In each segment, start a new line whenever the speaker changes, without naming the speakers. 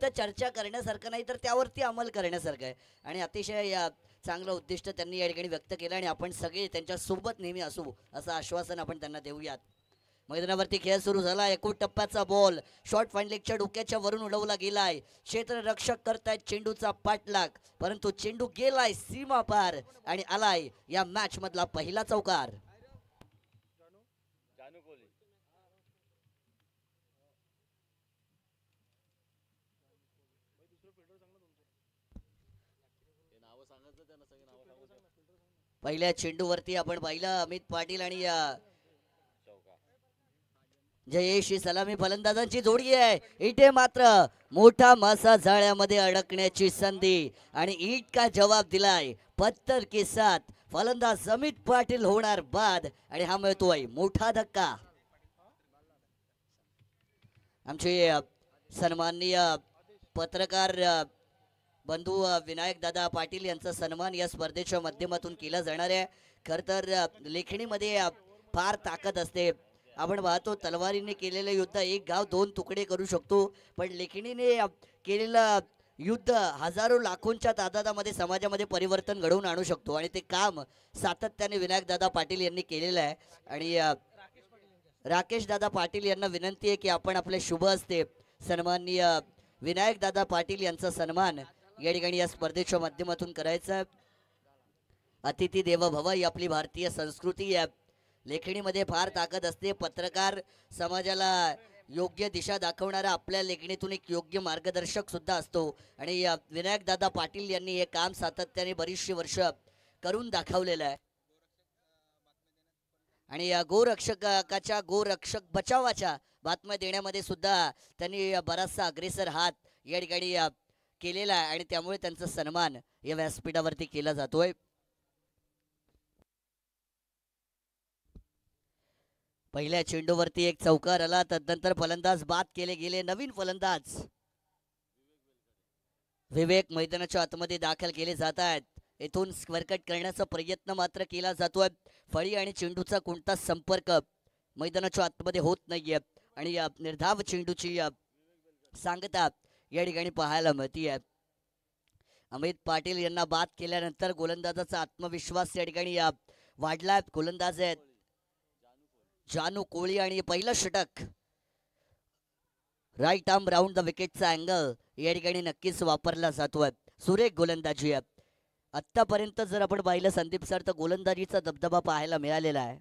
फक्त चर्चा करण्यासारखं नाही तर त्यावरती अंमल करण्यासारखं आहे आणि अतिशय चांगलं उद्दिष्ट त्यांनी या ठिकाणी व्यक्त केलं आणि आपण सगळे त्यांच्या सोबत नेहमी असू असं आश्वासन आपण त्यांना देऊयात. मैदानावरती खेळ सुरू झाला. एकूण टप्प्याचा बॉल शॉर्ट फाईनलेगच्या डोक्याच्या वरून उडवला गेलाय. क्षेत्ररक्षक करतायत चेंडूचा पाठलाग परंतु चेंडू गेलाय सीमा पार आणि आलाय या मॅच मधला पहिला चौकार. पहिल्या चेंडूवरती आपण पाहिलं अमित पाटील आणि जयेशी सलामी फलंदाजांची जोडी आहे. इथे मात्र मोठा मासा जाळ्यामध्ये अडकण्याची संधी आणि ईट का जवाब दिलाय पत्तर के साथ. फलंदाज अमित पाटील होणार बाद आणि हा मिळतोय मोठा धक्का. आमचे सन्माननीय पत्रकार बंधू विनायक दादा पाटील यांचा सन्मान या स्पर्धेच्या माध्यमातून केला जाणार आहे. खर तर लेखणीमध्ये फार ताकद असते. आपण पाहतो तलवारीने केलेलं युद्ध एक गाव दोन तुकडे करू शकतो पण लेखणीने केलेलं युद्ध हजारो लाखोंच्या तादादामध्ये समाजामध्ये परिवर्तन घडवून आणू शकतो आणि ते काम सातत्याने विनायक दादा पाटील यांनी केलेलं आहे. आणि राकेश दादा पाटील यांना विनंती आहे की आपण आपले शुभ हस्ते सन्माननीय विनायक दादा पाटील यांचा सन्मान या ठिकाणी या स्पर्धेच्या माध्यमातून करायचा. अतिथी देव भव ही आपली भारतीय संस्कृती आहे. लेखणीमध्ये फार ताकद असते. पत्रकार समाजाला योग्य दिशा दाखवणारा आपल्या लेखणीतून एक योग्य मार्गदर्शक सुद्धा असतो आणि विनायक दादा पाटील यांनी हे काम सातत्याने बरीचशी वर्ष करून दाखवलेलं आहे. आणि गोरक्षकाच्या गोरक्षक बचावाच्या बातम्या देण्यामध्ये सुद्धा त्यांनी बराचसा अग्रेसर हात या ठिकाणी केलेला आहे आणि त्यामुळे त्यांचा सन्मान या व्यासपीठावरती केला जातोय. पहिल्या चेंडूवरती एक चौकार आला. तदनंतर फलंदाज बाद केले गेले. नवीन फलंदाज विवेक मैदानाच्या आतमध्ये दाखल केले जात आहेत. येथून स्क्वेअर कट करण्याचा प्रयत्न मात्र केला जातोय. फळी आणि चेंडूचा कोणताच संपर्क मैदानाच्या आतमध्ये होत नाहीये आणि निर्धाव चेंडूची सांगता या ठिकाणी पाहायला मिळतीये. अमित पाटील यांना बाद केल्यानंतर गोलंदाजाचा आत्मविश्वास या ठिकाणी वाढला. गोलंदाज आहेत जानू कोळी आणि पहिलं षटक राईट आर्म राऊंड द विकेटचा अँगल या ठिकाणी नक्कीच वापरला जातोय. सुरेख गोलंदाजी आहे. आत्तापर्यंत जर आपण पाहिलं संदीप सर तर गोलंदाजीचा दबदबा पाहायला मिळालेला आहे.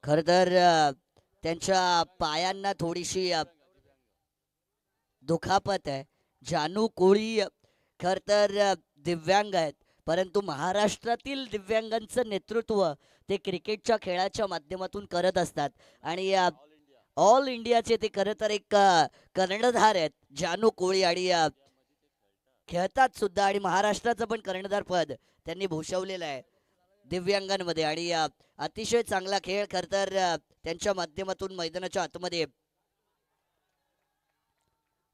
खर तर त्यांच्या पायांना थोडीशी दुखापत आहे. जानू कोळी खर तर दिव्यांग आहेत परंतु महाराष्ट्रातील दिव्यांगांचं नेतृत्व ते क्रिकेटच्या खेळाच्या माध्यमातून करत असतात आणि ऑल इंडियाचे ते खरं तर एक कर्णधार आहेत जानू कोळी आणि खेळतात सुद्धा आणि महाराष्ट्राचं पण कर्णधार पद त्यांनी भूषवलेलं आहे दिव्यांगांमध्ये आणि अतिशय चांगला खेळ खर तर त्यांच्या माध्यमातून मैदानाच्या आतमध्ये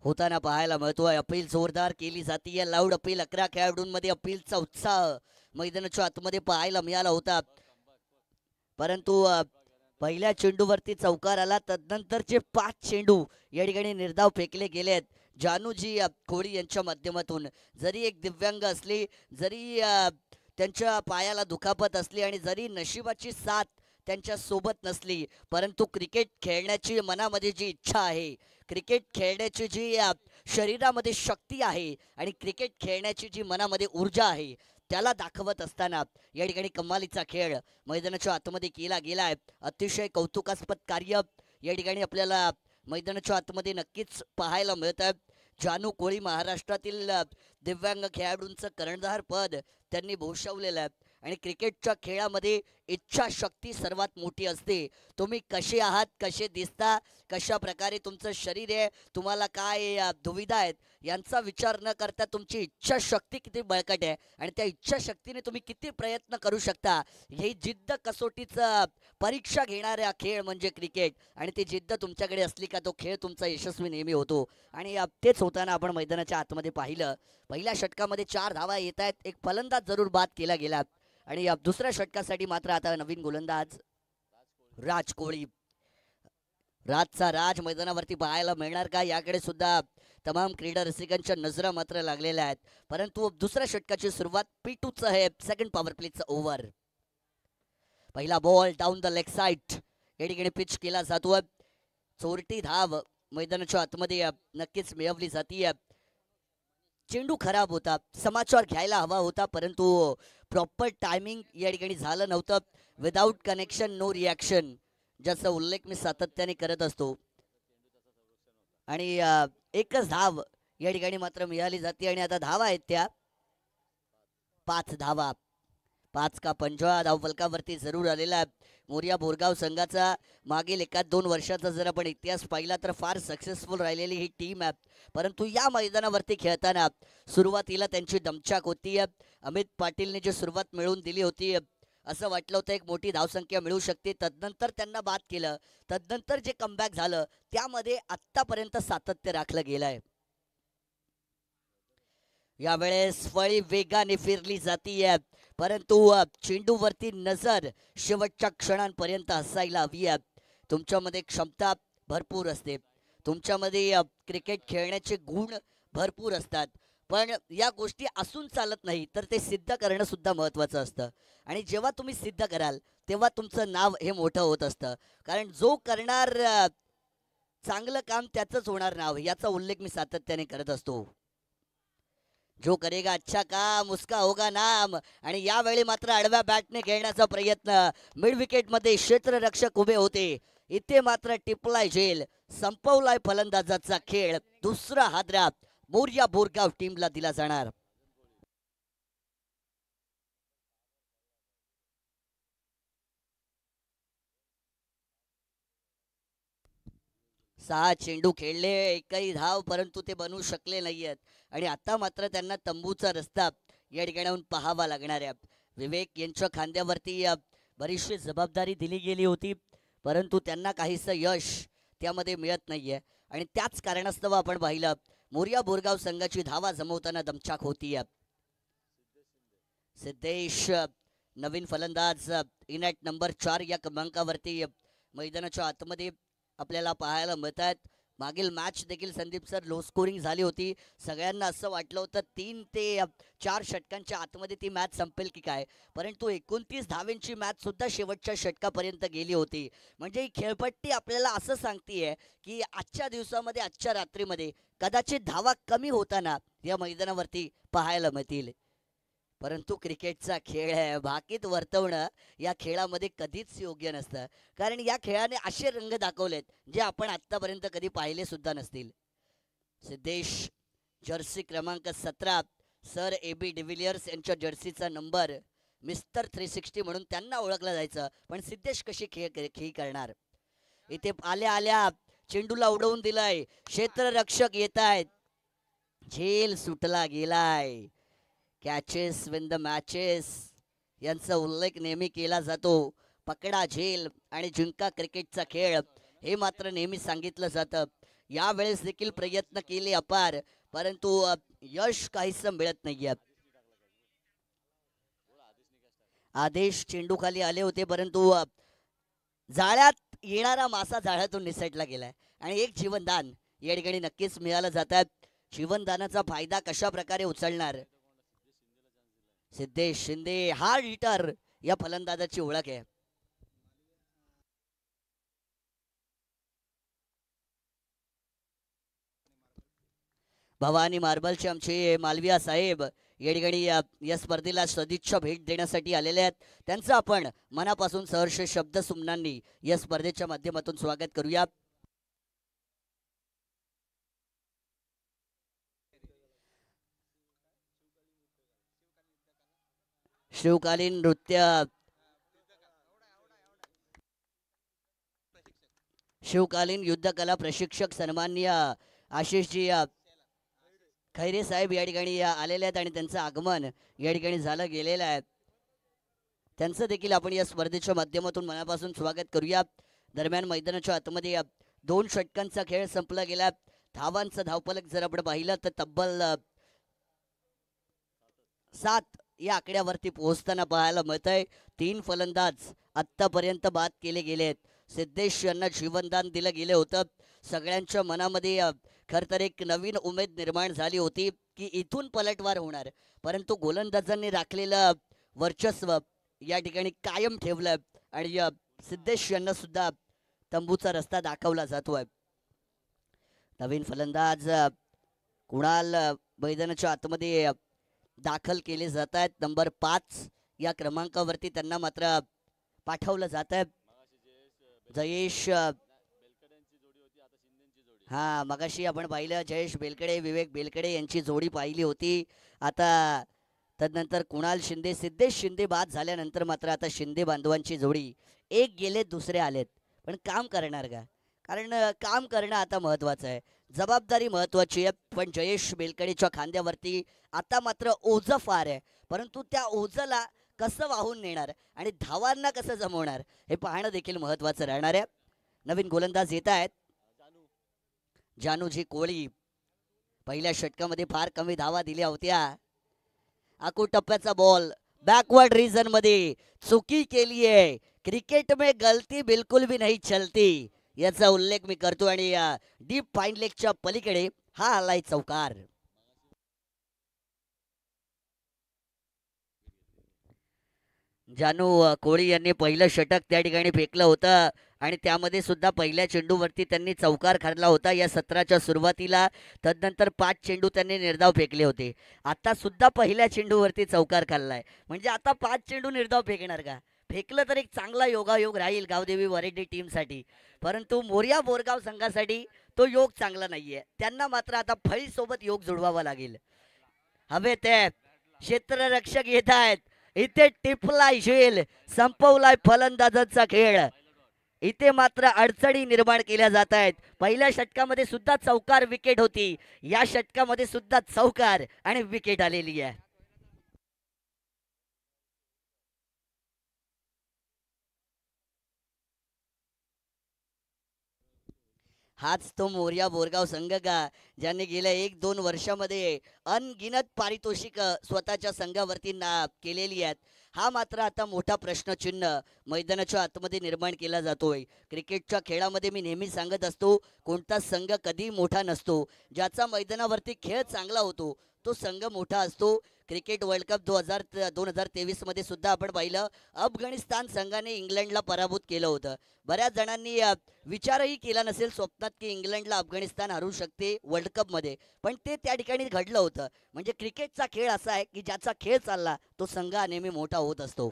होताना पाहायला मिळतोय. अपील जोरदार केली जातीय. Loud appeal. 11 खेळाडूंमध्ये अपीलचा उत्साह मैदानाच्या आतमध्ये पाहायला मिळाला होता परंतु पहिल्या चेंडूवरती चौकार आला. तदनंतरचे 5 चेंडू या ठिकाणी निर्धाव फेकले गेलेत. जानूजी कोळी यांच्या माध्यमातून जरी एक दिव्यांग असली जरी त्यांच्या पायाला दुखापत असली आणि जरी नशिबाची साथ त्यांच्या सोबत नसली परंतु क्रिकेट खेळण्याची मनामध्ये जी इच्छा आहे क्रिकेट खेळण्याची जी शरीरामध्ये शक्ती आहे आणि क्रिकेट खेळण्याची जी मनामध्ये ऊर्जा आहे त्याला दाखवत असताना या ठिकाणी कमालीचा खेळ मैदानाच्या आतमध्ये केला गेला आहे. अतिशय कौतुकास्पद कार्य या ठिकाणी आपल्याला मैदानाच्या आतमध्ये नक्कीच पाहायला मिळत आहे. जानू कोळी महाराष्ट्रातील दिव्यांग खेळाडूंचं कर्णधार पद त्यांनी भूषवलेलं आहे आणि क्रिकेटच्या खेळामध्ये इच्छाशक्ती सर्वात मोठी असते. तुम्ही कसे आहात, कसे दिसता, कशा प्रकारे तुमचं शरीर आहे, तुम्हाला काय दुविधा आहेत यांचा विचार न करता तुमची इच्छाशक्ती किती बळकट आहे आणि त्या इच्छाशक्तीने तुम्ही किती प्रयत्न करू शकता, ही जिद्द कसोटीचं परीक्षा घेणारा खेळ म्हणजे क्रिकेट. आणि ती जिद्द तुमच्याकडे असली का तो खेळ तुमचा यशस्वी नेहमी होतो. आणि तेच होताना आपण मैदानाच्या आतमध्ये पाहिलं. पहिल्या षटकामध्ये 4 धावा येत आहेत, एक फलंदाज जरूर बाद केला गेला. आणि दुसऱ्या षटकासाठी मात्र आता नवीन गोलंदाज राज कोळी. राजचा राज मैदानावरती पाहायला मिळणार का, याकडे सुद्धा तमाम क्रीडा रसिकांच्या नजरा मात्र लागलेल्या आहेत. परंतु दुसऱ्या षटकाची सुरुवात P2चं आहे, सेकंड पॉवर प्लेचं ओव्हर. पहिला ball down the leg side या ठिकाणी पिच केला जातोय. चोरटी धाव मैदानाच्या आतमध्ये नक्कीच मिळवली जाते. चेंडू खराब होता, समाचार घ्यायला हवा होता, परंतु प्रॉपर टायमिंग या ठिकाणी झालं नव्हतं. विदाऊट कनेक्शन नो रिॲक्शन, ज्याचा उल्लेख मी सातत्याने करत असतो. आणि एकच धाव या ठिकाणी मात्र मिळाली जाते. आणि आता धावा आहेत त्या 5 धावा. 5 का 5 धावफलकावरती जरूर आलेला मोरया बोरगाव संघाचा मागील 1-2 वर्षाचा जर आपण इतिहास पाहिला तर फार सक्सेसफुल राहिलेली ही टीम आहे. परंतु या मैदानावरती खेळताना सुरुवातीला त्यांची दमछाक होती. अमित पाटीलने जी सुरुवात मिळवून दिली होती, असं वाटलं होतं एक मोठी धावसंख्या मिळू शकते, तदनंतर त्यांना बाद केलं. तदनंतर जे कमबॅक झालं त्यामध्ये आत्तापर्यंत सातत्य राखलं गेलं आहे. यावेळेस फळी वेगाने फिरली जातीये, परंतु चेंडूवरती नजर शेवटच्या क्षणांपर्यंत असायला हवी आहे. तुमच्यामध्ये क्षमता भरपूर असते, तुमच्यामध्ये क्रिकेट खेळण्याचे गुण भरपूर असतात, पण या गोष्टी असून चालत नाही, तर ते सिद्ध करणं सुद्धा महत्त्वाचं असतं. आणि जेव्हा तुम्ही सिद्ध कराल तेव्हा तुमचं नाव हे मोठं होत असतं. कारण जो करणार चांगलं काम त्याचंच होणार नाव, याचा उल्लेख मी सातत्याने करत असतो. जो करेगा अच्छा काम उसका होगा नाम. आणि यावेळी मात्र आडव्या बॅटने खेळण्याचा प्रयत्न, मिड विकेट मध्ये क्षेत्ररक्षक उभे होते, इथे मात्र टिपलाय झेल, संपवलाय फलंदाजाचा खेळ. दुसरा हादरा मोरया बोरगाव टीमला दिला जाणार. 6 चेंडू खेळले, एकही धाव परंतु ते बनवू शकले नाहीयेत. आणि आता मात्र त्यांना तंबूचा रस्ता या ठिकाणाहून पाहावा लागणार आहे. विवेक यांच्या खांद्यावरती बरीचशी जबाबदारी दिली गेली होती, परंतु त्यांना काहीसं यश त्यामध्ये मिळत नाहीये. आणि त्याच कारणास्तव आपण पाहिलं मोरया बोरगाव संघाची धावा जमवताना दमछाक होती. सिद्धेश नवीन फलंदाज इन ॲट नंबर 4 या क्रमांकावरती मैदानाच्या आतमध्ये आपल्याला पाहायला मिळत आहेत. मागील मॅच देखील संदीप सर लो स्कोरिंग झाली होती. सगळ्यांना असं वाटलं होतं 3 ते 4 षटकांच्या आतमध्ये ती मॅच संपेल की काय, परंतु 29 धावेंची मॅच सुद्धा शेवटच्या षटकापर्यंत गेली होती. म्हणजे ही खेळपट्टी आपल्याला असं सांगतेय की आजच्या दिवसामध्ये, आजच्या रात्रीमध्ये कदाचित धावा कमी होताना या मैदानावरती पाहायला मिळतील. परंतु क्रिकेटचा खेळ आहे, भाकीत वर्तवणं या खेळामध्ये कधीच योग्य नसतं. कारण या खेळाने असे रंग दाखवलेत जे आपण आत्तापर्यंत कधी पाहिले सुद्धा नसतील. सिद्धेश जर्सी क्रमांक 17, सर AB डिव्हिलियर्स यांच्या जर्सीचा नंबर मिस्टर 360 म्हणून त्यांना ओळखलं जायचं, पण सिद्धेश कशी खेळ करणार. इथे आल्या आल्या चेंडूला उडवून दिलाय, क्षेत्ररक्षक येत आहेत, झेल सुटला गेलाय. कॅचेस विन द मॅचेस यांचा उल्लेख नेहमी केला जातो. पकडा झेल आणि जिंका क्रिकेटचा खेळ, हे मात्र नेहमी सांगितलं जातं. यावेळेस देखील प्रयत्न केले अपार, परंतु यश काहीसं मिळत नाहीये. आदेश चेंडू खाली आले होते, परंतु जाळ्यात येणारा मासा जाळ्यातून निसटला गेलाय. आणि एक जीवनदान या ठिकाणी नक्कीच मिळालं जातात. जीवनदानाचा फायदा कशा प्रकारे उचलणार. सिद्धेश शिंदे हार्ड हिटर या फलंदाजाची ओळख आहे. भवानी मार्बलचे आमचे मालविया साहेब या ठिकाणी या स्पर्धेला सदिच्छा भेट देण्यासाठी आलेले आहेत. त्यांचं आपण मनापासून सहर्ष शब्द सुमनांनी या स्पर्धेच्या माध्यमातून स्वागत करूया. शिवकालीन नृत्य शिवकालीन युद्धकला प्रशिक्षक सन्माननीय आशिषजी खैरे साहेब या ठिकाणी आलेले आहेत आणि त्यांचं आगमन या ठिकाणी झालं गेलेलं आहे. त्यांचं देखील आपण या स्पर्धेच्या माध्यमातून मनापासून स्वागत करूया. दरम्यान मैदानाच्या आतमध्ये 2 षटकांचा खेळ संपला गेला. धावांचा धावफलक जर आपण पाहिलं तर तब्बल 7 या आकड्यावरती पोहोचताना पाहायला मिळतंय. 3 फलंदाज आत्तापर्यंत बाद केले गेलेत. सिद्धेश यांना जीवनदान दिलं गेलं होतं. सगळ्यांच्या मनामध्ये खरं तर एक नवीन उमेद निर्माण झाली होती की इथून पलटवार होणार, परंतु गोलंदाजांनी राखलेलं वर्चस्व या ठिकाणी कायम ठेवलं आणि सिद्धेश यांना सुद्धा तंबूचा रस्ता दाखवला जातोय. नवीन फलंदाज कुणाल मैदानाच्या आतमध्ये दाखल केले जात आहेत. नंबर 5 या क्रमांकावरती त्यांना मात्र पाठवलं जात आहे. जयेश हा मगाशी आपण पाहिलं जयेश बेलकडे विवेक बेलकडे यांची जोडी पाहिली होती. आता तदनंतर कुणाल शिंदे सिद्धेश शिंदे बाद झाल्यानंतर मात्र आता शिंदे बांधवांची जोडी. एक गेले दुसरे आलेत, पण काम करणार का? कारण काम करणं आता महत्त्वाचं आहे, जबाबदारी महत्त्वाची आहे. पण जयेश बेलकडेच्या खांद्यावरती आता मात्र ओझं फार आहे, परंतु त्या ओझला कसं वाहून नेणार आणि धावांना कसं जमवणार हे पाहणं देखील महत्त्वाचं राहणार आहे. नवीन गोलंदाज येत आहेत. जानूजी कोळी पहिल्या षटकामध्ये फार कमी धावा दिल्या होत्या. आकू टप्प्याचा बॉल बॅकवर्ड रीजन मध्ये चुकी केली आहे. क्रिकेट में गलती बिलकुल भी नहीं चलती याचा उल्लेख मी करतो आणि डीप फाईन लेगच्या पलीकडे हा आलाय चौकार. जानू कोळी यांनी पहिलं षटक त्या ठिकाणी फेकलं होतं आणि त्यामध्ये सुद्धा पहिल्या चेंडूवरती त्यांनी चौकार खाल्ला होता या सत्राच्या सुरुवातीला. तदनंतर 5 चेंडू त्यांनी निर्धाव फेकले होते. आता सुद्धा पहिल्या चेंडूवरती चौकार खाल्लाय, म्हणजे आता 5 चेंडू निर्धाव फेकणार का? फेकलं तर एक चांगला योगायोग राहील गावदेवी वरेड्डी टीमसाठी, परंतु मोर्या बोरगाव संघासाठी तो योग चांगला नाहीये. त्यांना मात्र आता फळीसोबत योग जुळवावा लागेल. हवे ते क्षेत्ररक्षक येत आहेत. इथे टिपलाय झेल, संपवलाय फलंदाजांचा खेळ. इथे मात्र अडचणी निर्माण केल्या जात आहेत. पहिल्या षटकामध्ये सुद्धा चौकार विकेट होती, या षटकामध्ये सुद्धा चौकार आणि विकेट आलेली आहे. हाच तो मोर्या बोरगाव संघ का ज्यांनी गेल्या 1-2 वर्षामध्ये अनगिनत पारितोषिक स्वतःच्या संघावरती केलेली आहेत. हा मात्र आता मोठा प्रश्नचिन्ह मैदानाच्या आतमध्ये निर्माण केला जातोय. क्रिकेटच्या खेळामध्ये मी नेहमी सांगत असतो, कोणता संघ कधी मोठा नसतो, ज्याचा मैदानावरती खेळ चांगला होतो तो संघ मोठा असतो. क्रिकेट वर्ल्ड कप 2023 मध्ये सुद्धा आपण पाहिलं, अफगाणिस्तान संघाने इंग्लंडला पराभूत केलं होतं. बऱ्याच जणांनी विचारही केला नसेल स्वप्नात की इंग्लंडला अफगाणिस्तान हरू शकते वर्ल्ड कपमध्ये, पण ते त्या ठिकाणी घडलं होतं. म्हणजे क्रिकेटचा खेळ असा आहे की ज्याचा खेळ चालला तो संघ नेहमी मोठा होत असतो.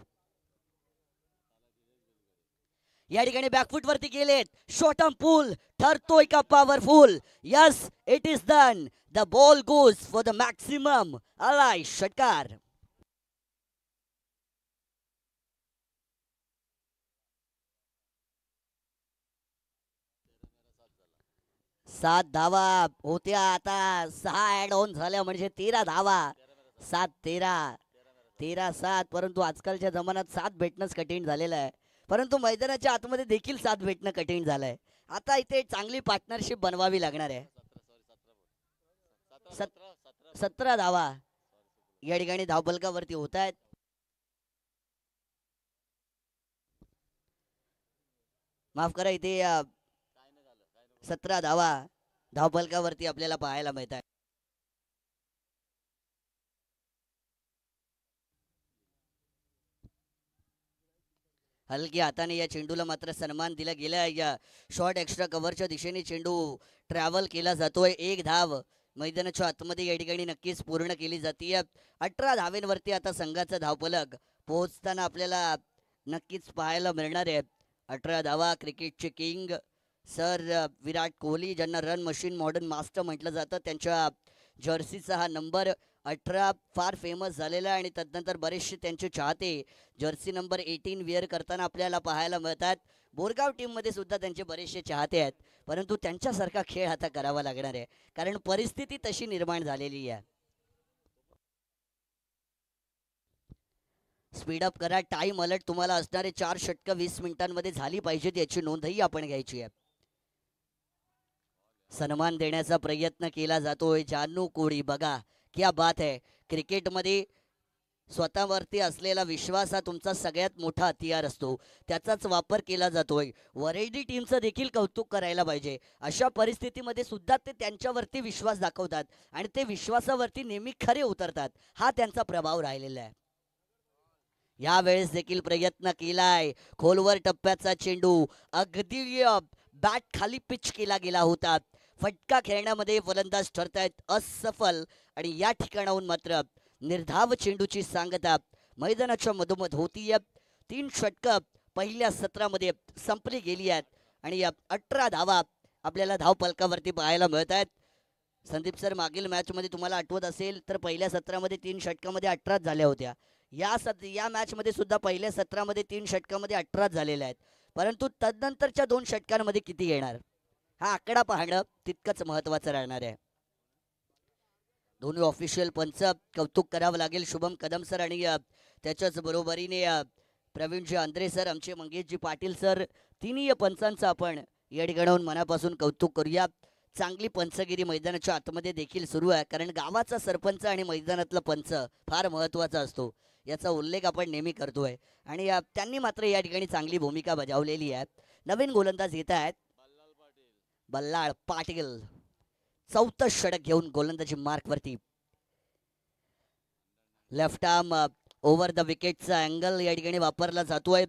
या ठिकाणी बॅकफुट वरती गेलेत. शॉर्ट ऑन पूल ठरतोय का powerful? Yes, it is done. The ball goes for the maximum. आलाय षटकार. 7 धावा होत्या, आता 6 ऍड ऑन झाल्या म्हणजे 13 धावा. 7-13, 13-7. परंतु आजकालच्या जमान्यात 7 भेटणंच कठीण झालेलं आहे, परंतु मैदानाच्या आतमध्ये देखील 7 भेटणं कठीण झालंय. आता इथे चांगली पार्टनरशिप बनवावी लागणार आहे. 17 धावा या ठिकाणी धावफलकावरती होत आहेत. माफ करा, इथे 17 धावा धावफलकावरती आपल्याला पाहायला मिळत आहे. हलक्या हाताने या चेंडूला मात्र सन्मान दिला गेला. या शॉर्ट एक्स्ट्रा कव्हरच्या दिशेने चेंडू ट्रॅव्हल केला जातोय. 1 धाव मैदानाच्या आतमध्ये या ठिकाणी नक्कीच पूर्ण केली जाते. 18 धावेंवरती आता संघाचा धावफलक पोहोचताना आपल्याला नक्कीच पाहायला मिळणार आहे. 18 धावा. क्रिकेटचे किंग सर विराट कोहली, ज्यांना रन मशीन मॉडर्न मास्टर म्हटलं जातं, त्यांच्या जर्सीचा हा नंबर 18 फार फेमस झालेला आहे आणि तदनंतर बरेचसे त्यांचे चाहते जर्सी नंबर 18 वेअर करताना आपल्याला पाहायला मिळतात. बोरगाव टीम मध्ये सुद्धा त्यांचे बरेचसे चाहते आहेत, परंतु त्यांच्यासारखा खेळ आता करावा लागणार आहे, कारण परिस्थिती तशी निर्माण झालेली आहे. स्पीडअप करा. टाइम अलर्ट तुम्हाला असणारे 4 षटकं 20 मिनिटांमध्ये झाली पाहिजेत, याची नोंदही आपण घ्यायची आहे. सन्मान देण्याचा प्रयत्न केला जातोय. जानू कोळी बघा, क्या बात आहे. क्रिकेटमध्ये स्वतःवरती असलेला विश्वास हा तुमचा सगळ्यात मोठा हतियार असतो, त्याचाच वापर केला जातोय. वरेडी टीमचं देखील कौतुक करायला पाहिजे. अशा परिस्थितीमध्ये सुद्धा ते त्यांच्यावरती विश्वास दाखवतात आणि ते विश्वासावरती नेहमी खरे उतरतात. हा त्यांचा प्रभाव राहिलेला आहे. यावेळेस देखील प्रयत्न केलाय. खोलवर टप्प्याचा चेंडू अगदी बॅट खाली पिच केला गेला होता. फटका खेळण्यामध्ये फलंदाज ठरतायत असफल आणि या ठिकाणाहून मात्र निर्धाव चेंडूची सांगता मैदानाच्या मधोमध होतीये. 3 षटकं पहिल्या सत्रामध्ये संपली गेली आहेत आणि 18 धावा आपल्याला धावफलकावरती पाहायला मिळत आहेत. संदीप सर, मागील मॅचमध्ये तुम्हाला आठवत असेल तर पहिल्या सत्रामध्ये 3 षटकामध्ये 18 झाल्या होत्या. या मॅचमध्ये सुद्धा पहिल्या सत्रामध्ये 3 षटकामध्ये 18 झालेल्या आहेत, परंतु तदनंतरच्या 2 षटकांमध्ये किती येणार हा आकडा पाहणं तितकंच महत्वाचं राहणार आहे. दोन्ही ऑफिशियल पंच कौतुक करावं लागेल. शुभम कदम सर आणि त्याच्याच बरोबरीने प्रवीणजी आंद्रे सर, आमचे मंगेशजी पाटील सर, तिन्ही पंचांचं आपण या ठिकाणाहून मनापासून कौतुक करूया. चांगली पंचगिरी मैदानाच्या आतमध्ये देखील सुरू आहे, कारण गावाचा सरपंच आणि मैदानातला पंच फार महत्त्वाचा असतो, याचा उल्लेख आपण नेहमी करतोय आणि त्यांनी मात्र या ठिकाणी चांगली भूमिका बजावलेली आहे. नवीन गोलंदाज येत आहेत बल्लाळ पाटील. 4थं षटक घेऊन गोलंदाजी मार्कवरती. लेफ्ट आर्म ओव्हर द विकेटचा अँगल या ठिकाणी वापरला जातोय.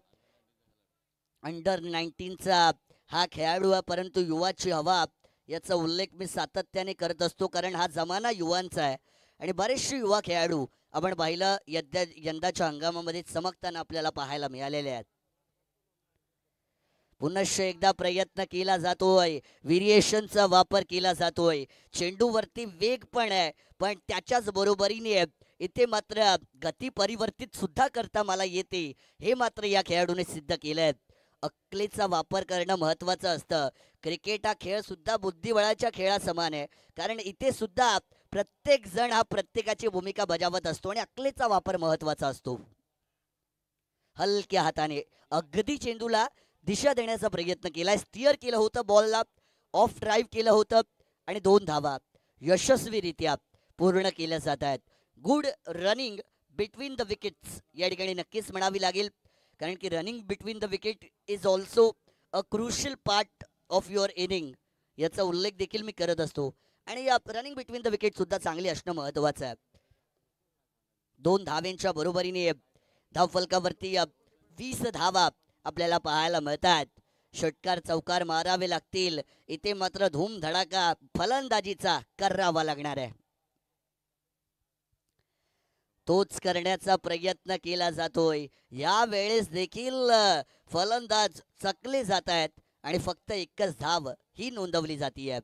अंडर 19चा हा खेळाडू आहे, परंतु युवाची हवा याचा उल्लेख मी सातत्याने करत असतो, कारण हा जमाना युवांचा आहे आणि बरेचसे युवा खेळाडू आपण पाहिलं यंदाच्या हंगामामध्ये चमकताना आपल्याला पाहायला मिळालेले आहेत. पुनश्च एकदा प्रयत्न केला जातोय, व्हेरिएशनचा वापर केला जातोय. चेंडूवरती वेग पण आहे, पण त्याच्याच बरोबरीने इथे मात्र गती परिवर्तित सुद्धा करता मला येते, हे मात्र या खेळाडूने सिद्ध केलंय. अक्कलेचा वापर करणं महत्वाचं असतं. क्रिकेट हा खेळ सुद्धा बुद्धिबळाच्या खेळासमान आहे, कारण इथे सुद्धा प्रत्येक जण हा प्रत्येकाची भूमिका बजावत असतो आणि अक्कलेचा वापर महत्वाचा असतो. हलक्या हाताने अगदी चेंडूला दिशा देण्याचा प्रयत्न केलाय. स्टिअर केलं होतं बॉलला, ऑफ ड्राईव्ह केलं होतं आणि 2 धावा यशस्वीरित्या पूर्ण केल्या जात आहेत. Good running between the wickets या ठिकाणी नक्कीच म्हणावी लागेल, कारण की running between the wicket is also a crucial part of your inning, याचा उल्लेख देखील मी करत असतो आणि रनिंग बिटवीन द विकेट सुद्धा चांगली असणं महत्वाचं आहे. 2 धावेंच्या बरोबरीने धावफलकावरती 20 धावा आपल्याला पाहायला मिळतात. षटकार चौकार मारावे लागतील, इथे मात्र धूमधडाका फलंदाजीचा करावा लागणार आहे. तोच करण्याचा प्रयत्न केला जातोय. या वेळेस देखील फलंदाज चकले जात आहेत आणि फक्त एकच धाव ही नोंदवली जातीये.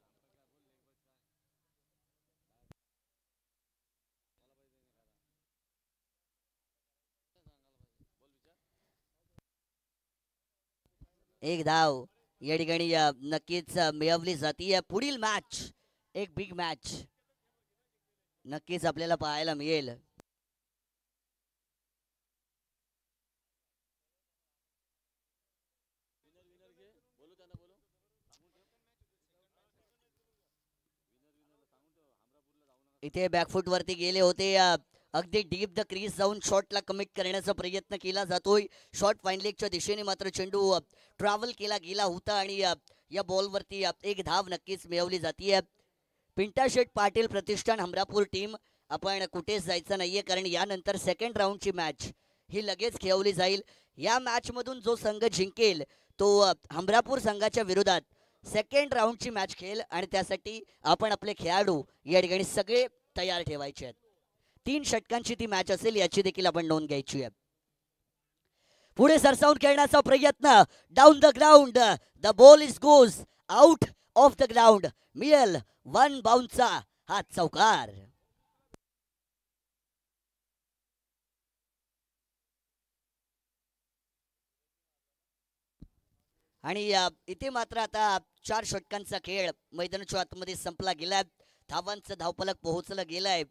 एक धाव या ठिकाणी नक्कीच मिळवली जातीये. पुढील मॅच एक बिग मॅच नक्कीच आपल्याला पाहायला मिळेल. इथे बॅकफुट वरती गेले होते, अगदी डीप द क्रीज जाऊन शॉटला कमिट करण्याचा प्रयत्न केला जातोय. शॉट फाईन लेगच्या दिशेने मात्र चेंडू ट्रॅव्हल केला गेला होता आणि या बॉलवरती एक धाव नक्कीच मिळवली जाते. पिंटा शेठ पाटील प्रतिष्ठान हमरापूर टीम, आपण कुठेच जायचं नाहीये, कारण यानंतर सेकंड राऊंडची मॅच ही लगेच खेळवली जाईल. या मॅचमधून जो संघ जिंकेल तो हमरापूर संघाच्या विरोधात सेकंड राऊंडची मॅच खेळेल आणि त्यासाठी आपण आपले खेळाडू या ठिकाणी सगळे तयार ठेवायचे आहेत. 3 षटकांची ती मॅच असेल, याची देखील आपण नोंद घ्यायची आहे. पुढे सरसावून खेळण्याचा प्रयत्न, down the ground, the ball is goes out of the ground, मिळेल 1 बाउन्सचा हा चौकार. आणि इथे मात्र आता 4 षटकांचा खेळ मैदानाच्या आतमध्ये संपला गेलाय. धावांचं धावफलक पोहोचलं गेलाय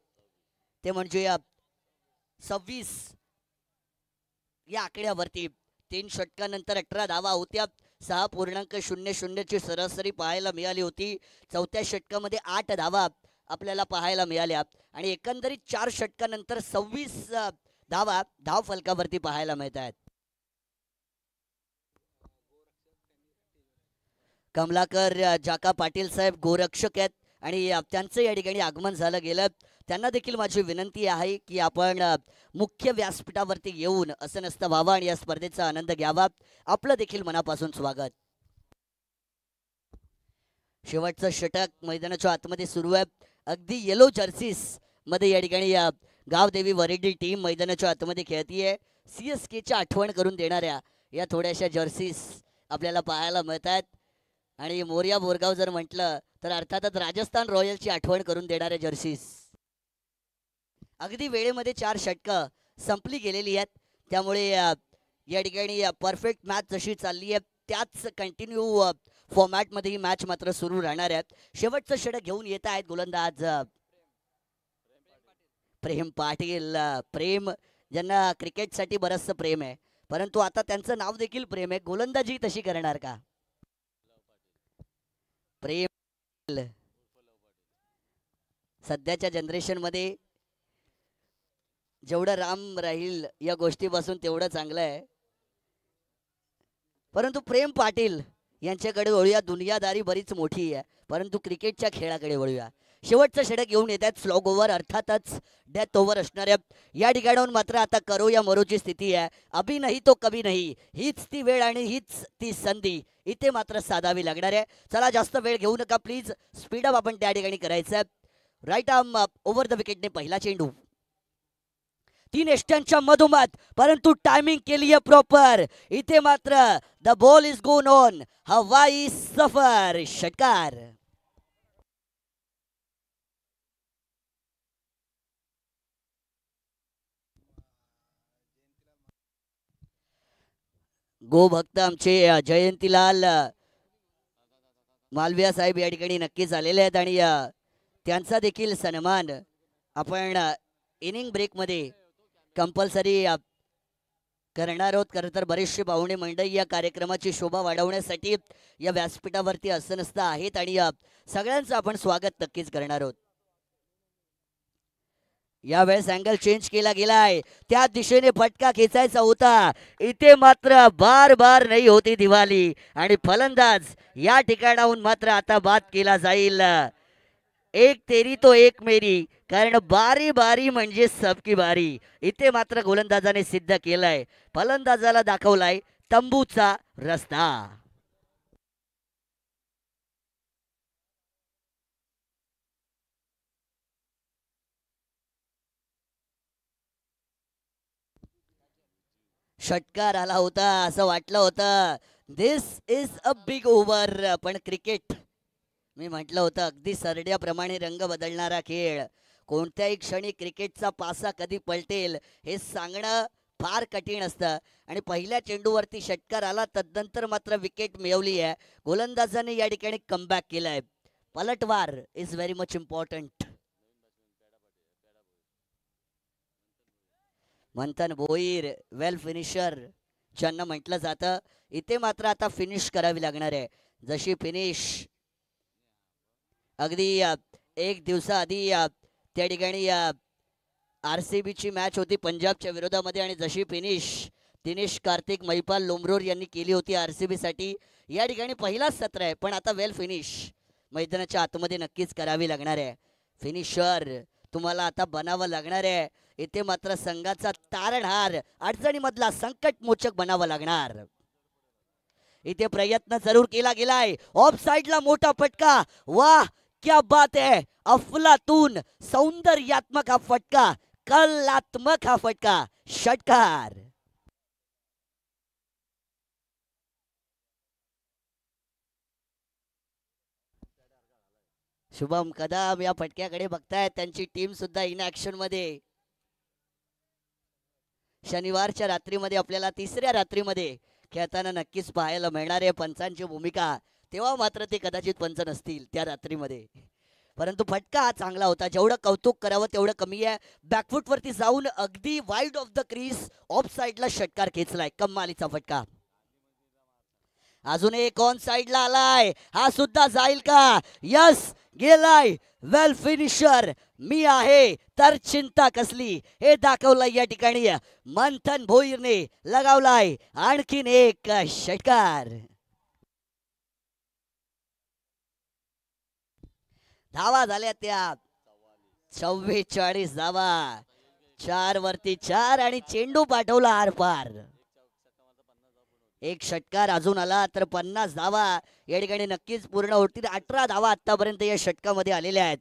ते म्हणजे 26 या आकड्यावरती. 3 षटकानंतर 18 धावा होत्या. 6.00 ची सरासरी पाहायला मिळाली होती. चौथ्या षटकामध्ये 8 धावा आपल्याला पाहायला मिळाल्या आणि एकंदरीत 4 षटकानंतर 26 धावा धाव फलकावरती पाहायला मिळत आहेत. कमलाकर जाका पाटील साहेब गोरक्षक आहेत आणि त्यांचं या ठिकाणी आगमन झालं गेलं. त्यांना देखील माझी विनंती आहे की आपण मुख्य व्यासपीठावरती येऊन असं नसतं व्हावं आणि या स्पर्धेचा आनंद घ्यावा. आपलं देखील मनापासून स्वागत. शेवटचं षटक मैदानाच्या आतमध्ये सुरू आहे. अगदी येलो जर्सीस मध्ये या ठिकाणी गावदेवी वरेडी टीम मैदानाच्या आतमध्ये खेळतीये. CSKच्या आठवण करून देणाऱ्या या थोड्याशा जर्सीस आपल्याला पाहायला मिळत आहेत आणि मोर्या बोरगाव जर म्हटलं तर अर्थातच राजस्थान रॉयल्सची आठवण करून देणाऱ्या जर्सीस. अगदी वेळेमध्ये 4 षटकं संपली गेलेली आहेत. त्यामुळे या ठिकाणी परफेक्ट मॅच जशी चालली आहे त्याच कंटिन्यू फॉर्मॅटमध्ये ही मॅच मात्र सुरू राहणार आहे. शेवटचं षटक घेऊन येत आहेत गोलंदाज प्रेम पाटील. प्रेम ज्यांना क्रिकेटसाठी बरंचसं प्रेम आहे परंतु आता त्यांचं नाव देखील प्रेम आहे. गोलंदाजी तशी करणार का? प्रेम सध्याच्या जनरेशन मध्ये जेवढं राम राहील या गोष्टीपासून तेवढं चांगलं आहे. परंतु प्रेम पाटील यांच्याकडे वळूया. दुनियादारी बरीच मोठी आहे परंतु क्रिकेटच्या खेळाकडे वळूया. शेवटचं षटक घेऊन येत आहेत. स्लॉग ओव्हर अर्थातच डेथ ओव्हर असणाऱ्या या ठिकाणाहून मात्र आता करो या मरोची स्थिती आहे. अभी नाही तो कभी नाही हीच ती वेळ आणि हीच ती संधी इथे मात्र साधावी लागणार आहे. चला जास्त वेळ घेऊ नका प्लीज. स्पीडअप आपण त्या ठिकाणी करायचं आहे. राईट आर्म ओव्हर द विकेटने पहिला चेंडू 3 एष्ट्यांच्या मधोमध परंतु टायमिंग केली आहे प्रॉपर. इथे मात्र द बॉल इज गोन ऑन हवाई सफर. षटकार गो भक्त आमचे जयंतीलाल मालविया साहेब या ठिकाणी नक्कीच आलेले आहेत आणि त्यांचा देखील सन्मान आपण इनिंग ब्रेकमध्ये कंपल्सरी करणार आहोत. खरं तर बरेचसे पाहुणे मंडळी या कार्यक्रमाची शोभा वाढवण्यासाठी या व्यासपीठावरती असं नसतं आहेत आणि सगळ्यांचं आपण स्वागत नक्कीच करणार आहोत. यावेळेस अँगल चेंज केला गेलाय. त्या दिशेने फटका खेचायचा होता. इथे मात्र बार बार नाही होती दिवाळी आणि फलंदाज या ठिकाणाहून मात्र आता बाद केला जाईल. एक तेरी तो एक मेरी कारण बारी बारी म्हणजे सबकी बारी. इथे मात्र गोलंदाजाने सिद्ध केलंय. फलंदाजाला दाखवलाय तंबूचा रस्ता. षटकार आला होता असं वाटलं होतं. दिस इज अ बिग ओव्हर. पण क्रिकेट मी म्हटलं होतं अगदी सरड्याप्रमाणे रंग बदलणारा खेळ. कोणत्याही क्षणी क्रिकेटचा पासा कधी पलटेल हे सांगणं फार कठीण असतं आणि पहिल्या चेंडूवरती षटकार आला तदनंतर मात्र विकेट मिळवली आहे. गोलंदाजाने या ठिकाणी कमबॅक केलाय. पलटवार is very much important. Manthan Bhoir well finisher ज्यांना म्हटलं जातं इथे मात्र आता फिनिश करावी लागणार आहे. जशी फिनिश अगदी 1 दिवसाआधी त्या ठिकाणी RCB ची मॅच होती पंजाबच्या विरोधामध्ये आणि जशी फिनिश दिनेश कार्तिक महिपाल लोमरोर यांनी केली होती RCB साठी. या ठिकाणी पहिलाच सत्र आहे पण आता वेल फिनिश मैदानाच्या आतमध्ये नक्कीच करावी लागणार आहे. फिनिशर तुम्हाला आता बनावं लागणार आहे. इथे मात्र संघाचा तारणहार अडचणीमधला संकटमोचक बनावं लागणार. इथे प्रयत्न जरूर केला गेलाय. ऑफ साइडला मोठा फटका. वाह क्या बात है. अफलातून सौंदर्यात्मक हा फटका. कलात्मक हा फटका. षटकार शुभम कदम या फटक्याकडे बघतायत. त्यांची टीम सुद्धा इन ऍक्शन मध्ये. शनिवारच्या रात्रीमध्ये आपल्याला 3ऱ्या रात्रीमध्ये खेळताना नक्कीच पाहायला मिळणार आहे पंचांची भूमिका. तेव्हा मात्र ते कदाचित पंच नसतील त्या रात्रीमध्ये, परंतु फटका हा चांगला होता. जेवढं कौतुक करावं तेवढं कमी आहे. बॅकफूट वरती जाऊन अगदी wide of the crease of साइडला षटकार खेचलाय. कमालीचा फटका. अजून एक ऑन साइडला आलाय, हा सुद्धा जाईल का? यस, गेलाय. वेल फिनिशर मी आहे तर चिंता कसली, हे दाखवलंय या ठिकाणी मंथन भोईरने. लगावलाय आणखीन एक षटकार. धावा झाल्या त्या 44 धावा. 4 वरती 4 आणि चेंडू पाठवला आरपार. एक षटकार अजून आला तर 50 धावा या ठिकाणी नक्कीच पूर्ण होतील. 18 धावा आतापर्यंत या षटकामध्ये आलेल्या आहेत.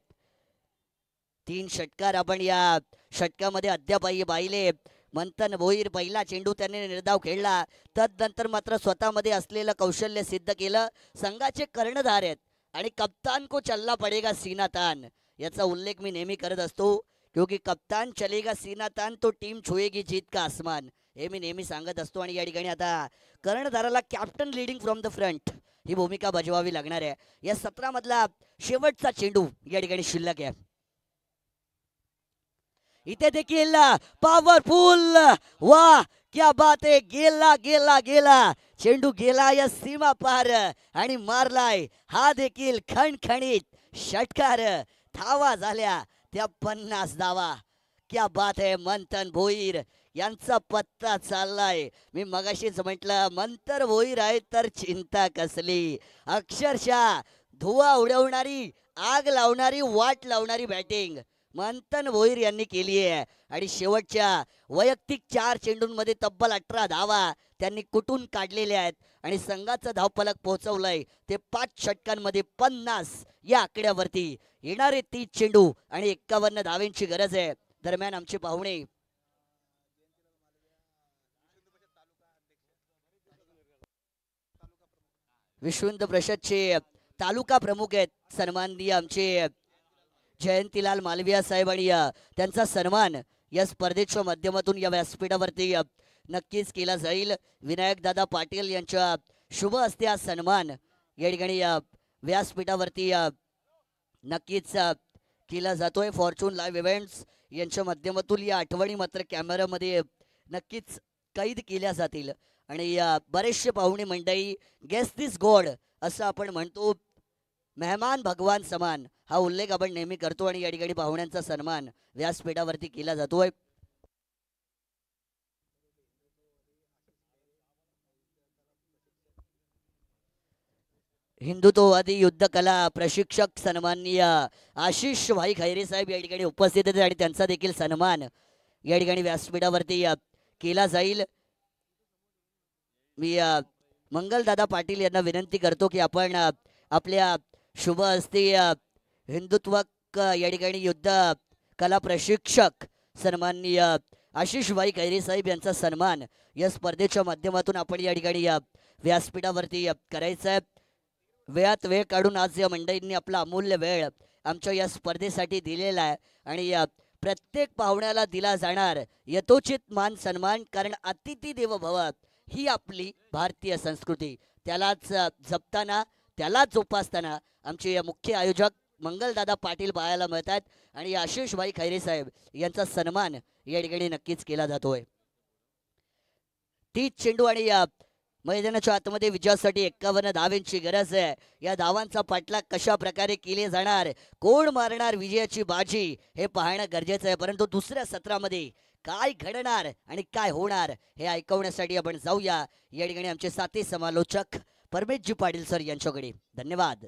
3 षटकार आपण या षटकामध्ये अद्यापही पाहिले. मंथन भोईर पहिला चेंडू त्याने निर्धाव खेळला, तदनंतर मात्र स्वतःमध्ये असलेलं कौशल्य सिद्ध केलं. संघाचे कर्णधार आहेत आणि कप्तान को चलना पडेगा सीना तान, याचा उल्लेख मी नेहमी करत असतो. क्योंकि कप्तान चलेगा सीना तान तो टीम छुएगी जीत का आसमान, हे मी नेहमी सांगत असतो. आणि या ठिकाणी आता कर्णधाराला captain leading from the front ही भूमिका बजवावी लागणार आहे. या 17 मधला शेवटचा चेंडू या ठिकाणी शिल्लक आहे. इथे देखील पॉवरफुल, वा क्या बात आहे. गेला गेला गेला चेंडू, गेला या सीमा पार आणि मारलाय हा देखील खणखणीत षटकार. धावा झाल्या त्या 50 धावा. क्या बात आहे. मंथन भोईर यांचा पत्ता चाललाय. मी मगाशीच म्हटलं मंथन भोईर आहे तर चिंता कसली. अक्षरशः धुवा उडवणारी, आग लावणारी, वाट लावणारी बॅटिंग मंथन भोईर यांनी केली आहे. आणि शेवटच्या वैयक्तिक 4 चेंडूंमध्ये तब्बल 18 धावा त्यांनी कुठून काढलेल्या आहेत आणि संघाचं धावफलक पोहोचवलंय ते 5 षटकांमध्ये 50 या आकड्यावरती. येणारे 30 चेंडू आणि 51 धावेंची गरज आहे. दरम्यान आमचे पाहुणे विश्वंत प्रशदचे तालुका प्रमुख आहेत सन्माननीय आमचे जयंतीलाल मालविया साहेब, आणि त्यांचा सन्मान या स्पर्धेच्या माध्यमातून या व्यासपीठावरती नक्कीच केला जाईल. विनायक दादा पाटील यांच्या शुभ हस्ते हा सन्मान या ठिकाणी व्यासपीठावरती नक्कीच केला जातोय. फॉर्च्यून लाईव्ह इव्हेंट्स यांच्या माध्यमातून या आठवणी मात्र कॅमेरामध्ये नक्कीच कैद केल्या जातील. आणि बरेचसे पाहुणे मंडळी गेस्ट दिस गॉड असं आपण म्हणतो, मेहमान भगवान समान हा उल्लेख आपण नेहमी करतो. आणि या ठिकाणी पाहुण्यांचा सन्मान व्यासपीठावरती केला जातोय. हिंदुत्ववादी युद्ध कला प्रशिक्षक सन्माननीय आशिष भाई खैरे साहेब या ठिकाणी उपस्थित आहेत आणि त्यांचा देखील सन्मान या ठिकाणी व्यासपीठावरती केला जाईल. मी मंगलदादा पाटील यांना विनंती करतो की आपण आपल्या शुभ हस्ते हिंदुत्व या ठिकाणी युद्ध कला प्रशिक्षक सन्माननीय आशिष भाई खैरे साहेब यांचा सन्मान या स्पर्धेच्या माध्यमातून आपण या ठिकाणी व्यासपीठावरती करायचा आहे. वेळात वेळ काढून आज या मंडळींनी आपला अमूल्य वेळ आमच्या या स्पर्धेसाठी दिलेला आहे. आणि प्रत्येक पाहुण्याला दिला जाणार यथोचित मान सन्मान, कारण अतिथी देव भव ही आपली भारतीय संस्कृती, त्यालाच जपताना त्यालाच जोपासताना आमचे मुख्य आयोजक मंगलदादा पाटील पाहायला मिळतात. आणि आशिष भाई खैरे साहेब यांचा सन्मान या ठिकाणी नक्कीच केला जातोय. 30 चेंडू आणि मैदानाच्या आतमध्ये विजयासाठी 51 धावांची गरज आहे. या धावांचा पाठलाग कशा प्रकारे केले जाणार, कोण मारणार विजयाची बाजी, हे पाहणं गरजेचं आहे. परंतु दुसऱ्या सत्रामध्ये काय घडणार आणि काय होणार हे ऐकवण्यासाठी आपण जाऊया या ठिकाणी आमचे साथी समालोचक परमेशजी पाटील सर यांच्याकडे. धन्यवाद.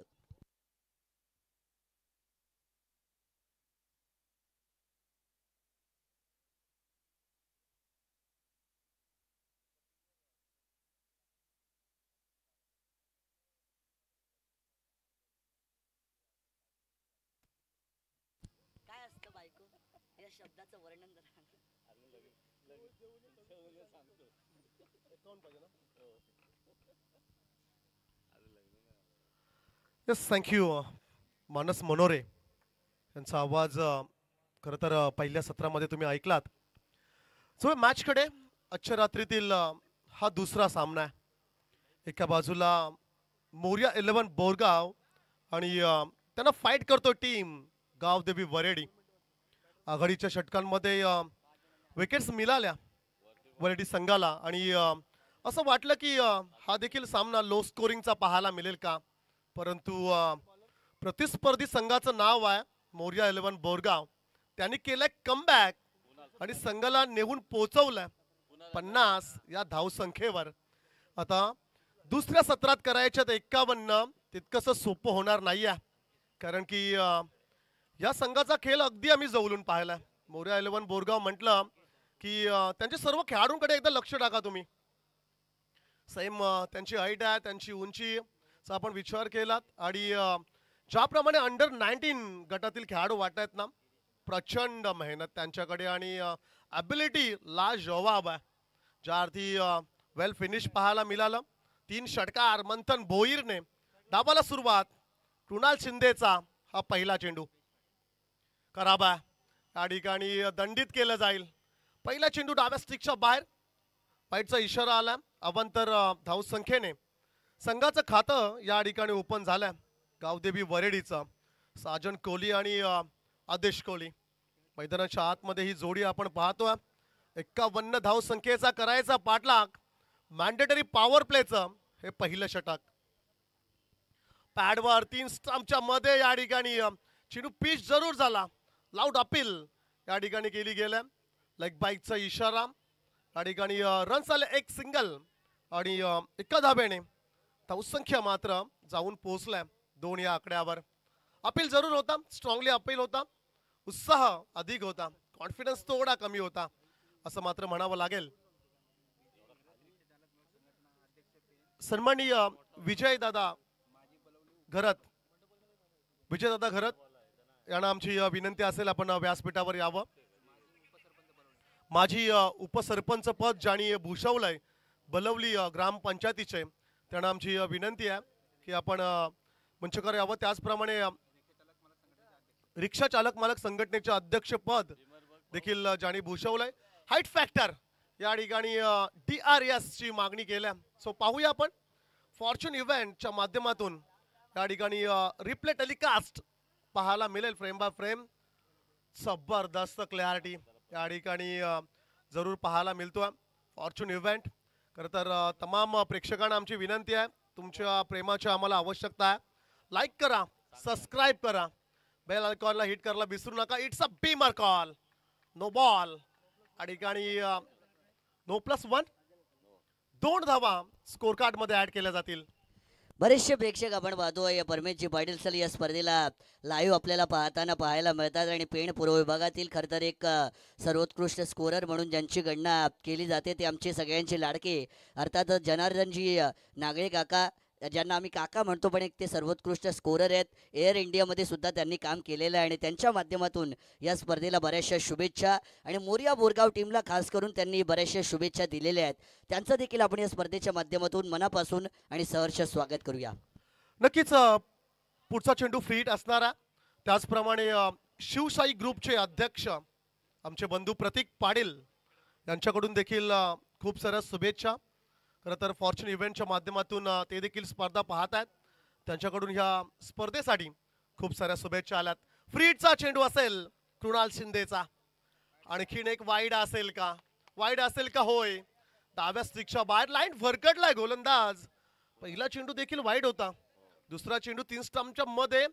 काय असतं बायको या शब्दाचं वर्णन
येस, थँक्यू. मानस मनोरे यांचा आवाज खरं तर पहिल्या सत्रामध्ये तुम्ही ऐकलात. सो मॅचकडे आजच्या रात्रीतील हा दुसरा सामना आहे. एका बाजूला मोर्या 11 बोरगाव आणि त्यांना फाईट करतो टीम गावदेवी वरेडी. आघाडीच्या षटकांमध्ये विकेट्स मिळाल्या वरेडी संघाला आणि असं वाटलं की हा देखील सामना लो स्कोरिंगचा पाहायला मिळेल का, परंतु प्रतिस्पर्धी संघाचं नाव आहे मोर्या 11 बोरगाव. त्यांनी केलंय कमबॅक आणि संघाला नेऊन पोहोचवलंय 50 या धावसंख्येवर. आता दुसऱ्या सत्रात करायच्यात 51 तितकंसं सोपं होणार नाही आहे, कारण की या संघाचा खेळ अगदी आम्ही जवळून पाहिलाय. मोर्या 11 बोरगाव म्हटलं की त्यांच्या सर्व खेळाडूंकडे एकदा लक्ष टाका तुम्ही. सेम त्यांची हाईट आहे, त्यांची उंचीचा आपण विचार केलात आणि ज्याप्रमाणे अंडर 19 गटातील खेळाडू वाटत आहेत ना, प्रचंड मेहनत त्यांच्याकडे आणि ॲबिलिटी लाजवाब आहे. ज्या अर्थी वेल फिनिश पाहायला मिळालं. 3 षटकार मंथन भोईरने. डाबाला सुरुवात कृणाल शिंदेचा हा पहिला चेंडू खराब आहे, या ठिकाणी दंडित केलं जाईल. पहिला चेंडू डाव्या स्टिकच्या बाहेर, वाईटचा इशारा आला. अवांतर धावसंख्येने संघाचं खातं या ठिकाणी ओपन झालंय गावदेवी वरेडीचं. साजन कोहली आणि आदेश कोहली मैदानाच्या आतमध्ये ही जोडी आपण पाहतोय. 51 धावसंख्येचा करायचा पाठलाग. मॅन्डेटरी पॉवर प्लेचं हे पहिलं षटक. पॅडवर 3 स्टंपच्या मध्ये या ठिकाणी चेंडू पिच जरूर झाला. लाऊड अपील या ठिकाणी केली गेल्या. लेग बाईकचा इशारा. या ठिकाणी रन्स आले, एक सिंगल आणि एका धाब्याने धावसंख्या मात्र जाऊन पोहोचलाय 2 या आकड्यावर. अपील जरूर होता, स्ट्रॉंगली अपील होता, उत्साह अधिक होता, कॉन्फिडन्स थोडा कमी होता असं मात्र म्हणावं लागेल. सन्माननीय विजयदादा घरत यांना आमची विनंती असेल आपण व्यासपीठावर यावं. माझी उपसरपंच पद ज्यांनी भूषवलंय बलवली ग्रामपंचायतीचे, त्यांना आमची विनंती आहे की आपण मंचकर यावं. त्याचप्रमाणे रिक्षा चालक मालक संघटनेचे अध्यक्षपद देखील ज्यांनी भूषवलंय. हाईट फॅक्टर या ठिकाणी DRS ची मागणी केल्या. सो पाहूया आपण फॉर्च्यून इव्हेंटच्या माध्यमातून या ठिकाणी रिप्ले टेलिकास्ट पाहायला मिळेल फ्रेम बाय फ्रेम. जबरदस्त क्लॅरिटी या ठिकाणी जरूर पाहायला मिळतोय फॉर्च्यून इव्हेंट. खरं तर तमाम प्रेक्षकांना आमची विनंती आहे, तुमच्या प्रेमाची आम्हाला आवश्यकता आहे. लाईक करा, सबस्क्राईब करा, बेल आयकॉनला हिट करायला विसरू नका. It's a beamer call, no ball. या ठिकाणी नो+1 2 धावा स्कोर कार्ड मध्ये ऍड केल्या जातील.
बरेचसे प्रेक्षक आपण पाहतोय परमेशजी पाटील सर या स्पर्धेला लाईव्ह आपल्याला पाहायला मिळतात आणि पेण पूर्व विभागातील खरं तर एक सर्वोत्कृष्ट स्कोरर म्हणून ज्यांची गणना केली जाते ते आमचे सगळ्यांचे लाडके अर्थातच जनार्दनजी नागळे काका, ज्यांना आम्ही काका म्हणतो, पण एक ते सर्वोत्कृष्ट स्कोरर आहेत. एअर इंडियामध्ये सुद्धा त्यांनी काम केलेलं आहे आणि त्यांच्या माध्यमातून या स्पर्धेला बऱ्याचशा शुभेच्छा आणि मोर्या बोरगाव टीमला खास करून त्यांनी बऱ्याचशा शुभेच्छा दिलेल्या आहेत. त्यांचं देखील आपण या स्पर्धेच्या माध्यमातून मनापासून आणि सहर्ष स्वागत करूया.
नक्कीच पुढचा चेंडू फ्रीट असणारा. त्याचप्रमाणे शिवशाही ग्रुपचे अध्यक्ष आमचे बंधू प्रतीक पाटील यांच्याकडून देखील खूप साऱ्या शुभेच्छा. खरं तर फॉर्च्यून इव्हेंटच्या माध्यमातून ते देखील स्पर्धा पाहत आहेत, त्यांच्याकडून ह्या स्पर्धेसाठी खूप साऱ्या शुभेच्छा आल्यात. फ्रीटचा चेंडू असेल कृणाल शिंदेचा. आणखीन एक वाईड असेल का? होय. डाव्या स्टिकच्या बाहेर लाईन भरकटलाय गोलंदाज. पहिला चेंडू देखील वाईड होता. दुसरा चेंडू 3 स्टंपच्या मध्ये.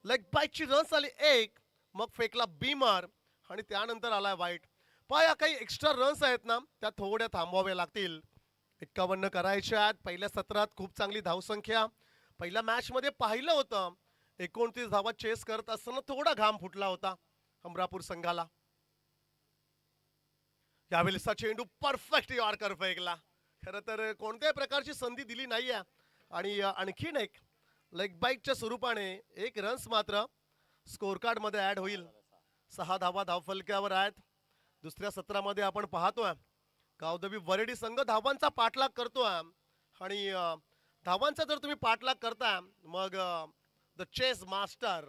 लेग बाईकची रन्स आली 1, मग फेकला बीमर आणि त्यानंतर आलाय वाईट. पाया काही एक्स्ट्रा रन्स आहेत ना, त्या थोड्या थांबवाव्या लागतील. 51 करायच्या आहेत पहिल्या सत्रात. खूप चांगली धावसंख्या पहिल्या मॅच मध्ये पाहिलं होतं. 29 धावा चेस करत असताना थोडा घाम फुटला होता अमरापूर संघाला. यावेळेचा चेंडू परफेक्ट यॉर्कर फेकला. खरं तर कोणत्याही प्रकारची संधी दिली नाहीये आणि आणखीन एक लेग बाईकच्या स्वरूपाने 1 रन्स मात्र स्कोर कार्ड मध्ये ऍड होईल. 6 धावा धावफलक्यावर आहेत. दुसऱ्या सत्रामध्ये आपण पाहतोय गावदेवी वरेडी संघ धावांचा पाठलाग करतोय आणि धावांचा जर तुम्ही पाठलाग करताय मग the chess master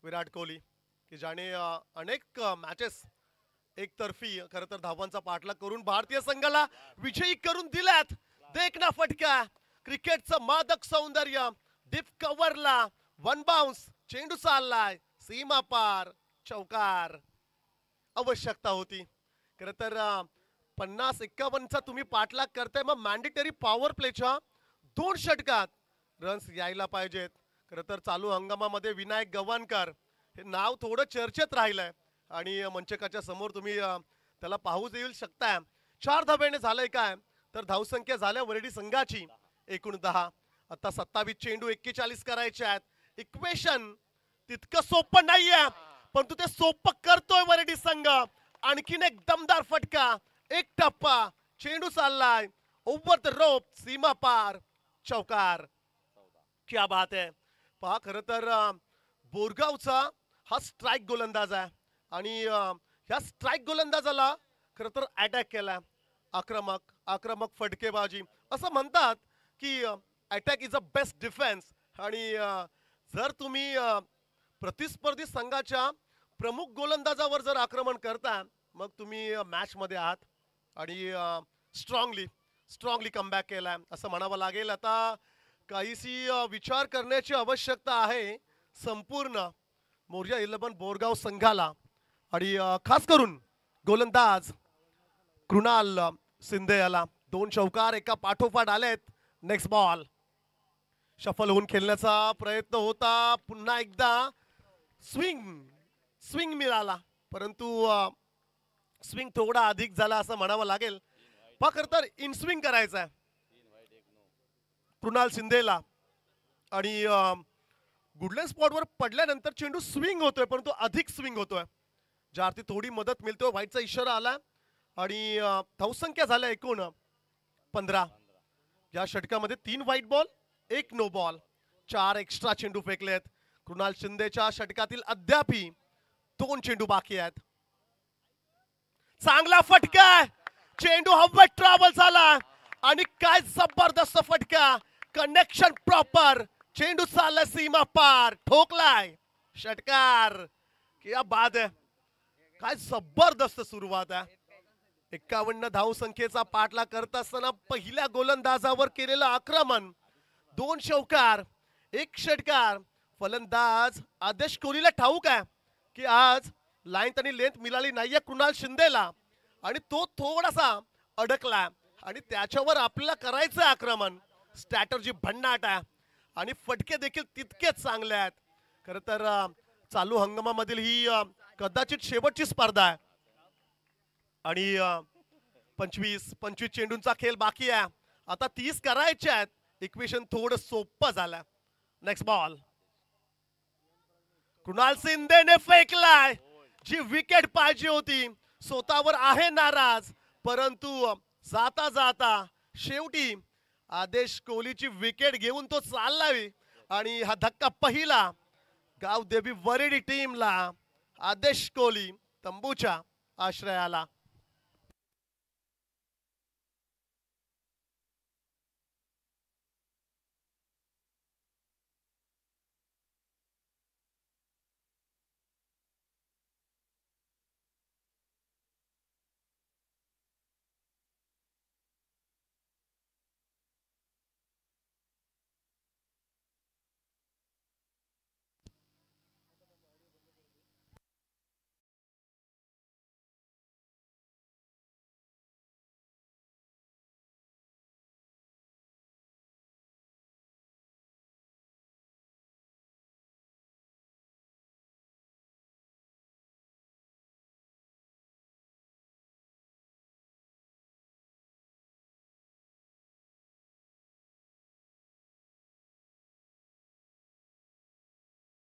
Virat Kohli की ज्याने अनेक मॅचेस एकतर्फी खरं तर धावांचा पाठलाग करून भारतीय संघाला विजयी करून दिल्यात. देखना फटका क्रिकेटचं मादक सौंदर्य डीप कव्हरला वन बाउन्स चेंडू चाललाय सीमा पार चौकार आवश्यकता होती खरं तर 50-51चा तुम्ही पाठलाग करताय मग मॅन्डेटरी पॉवर प्लेच्या 2 षटकात रन्स यायला पाहिजेत खरं तर चालू हंगामामध्ये विनायक गव्हाणकर हे नाव थोडं चर्चेत राहिलंय आणि मंचकाच्या समोर तुम्ही त्याला पाहू येऊ शकताय 4 धाब्याने झालंय काय तर धावसंख्या झाल्या वरडी संघाची एकूण 10 आता 27 चेंडू 41 करायचे आहेत इक्वेशन तितकं सोपं नाहीये पण तू ते सोपं करतोय वरडी संघ आणखीन एक दमदार फटका एक टप्पा चेंडू चाललाय ओव्हर द रोप सीमा पार चौकार क्या बात आहे पहा खरं तर बोरगावचा हा स्ट्राईक गोलंदाज आहे आणि ह्या स्ट्राईक गोलंदाजाला खरं तर अटॅक केलाय आक्रमक फटकेबाजी असं म्हणतात की attack is a best defence आणि जर तुम्ही प्रतिस्पर्धी संघाच्या प्रमुख गोलंदाजावर जर आक्रमण करता मग तुम्ही मॅच मध्ये आहात आणि स्ट्रॉंगली कमबॅक केलाय असं म्हणावं लागेल आता काहीशी विचार करण्याची आवश्यकता आहे संपूर्ण मोर्या 11 बोरगाव संघाला आणि खास करून गोलंदाज कृणाल शिंदे याला 2 चौकार एका पाठोपाठ आलेत नेक्स्ट बॉल शफल होऊन खेळण्याचा प्रयत्न होता पुन्हा एकदा स्विंग मिळाला परंतु स्विंग थोडा अधिक झाला असं म्हणावं लागेल खरं तर इन स्विंग करायचा आहे कृणाल शिंदेला आणि गुडलँड स्पॉटवर पडल्यानंतर चेंडू स्विंग होतोय परंतु अधिक स्विंग होतोय ज्या अर्थी थोडी मदत मिळतोय व्हाईटचा इशारा आला आणि धावसंख्या झाल्या एकूण 15 या षटकामध्ये 3 wide ball 1 no ball 4 extra चेंडू फेकलेत कृणाल शिंदेच्या षटकातील अद्यापही 2 चेंडू बाकी आहेत चांगला फटका चेंडू हवेत ट्रॅव्हल झाला आणि काय जबरदस्त फटका कनेक्शन प्रॉपर चेंडू चालला सीमा पार ठोकलाय षटकार क्या बाद आहे काय जबरदस्त सुरुवात आहे 51 धावसंख्येचा पाठलाग करत असताना पहिल्या गोलंदाजावर केलेलं आक्रमण 2 चौकार 1 षटकार फलंदाज आदेश कोहलीला ठाऊक आहे की आज लाईन आणि लेंथ मिळाली नाहीये कृणाल शिंदेला आणि तो थोडासा अडकला आणि त्याच्यावर आपल्याला करायचं आक्रमण स्ट्रॅटर्जी भन्नाट आहे आणि फटके देखील तितकेच चांगले आहेत खरं तर चालू हंगामामधील ही कदाचित शेवटची स्पर्धा आहे आणि 25 चेंडूंचा खेळ बाकी आहे आता 30 करायचे आहेत इक्वेशन थोडं सोपं झालं नेक्स्ट बॉल कृणाल शिंदेने फेकलाय जी विकेट पाहिजे होती स्वतःवर आहे नाराज परंतु जाता जाता शेवटी आदेश कोहलीची विकेट घेऊन तो चाललाय आणि हा धक्का पहिला गावदेवी वरेडी टीमला आदेश कोहली तंबूच्या आश्रयाला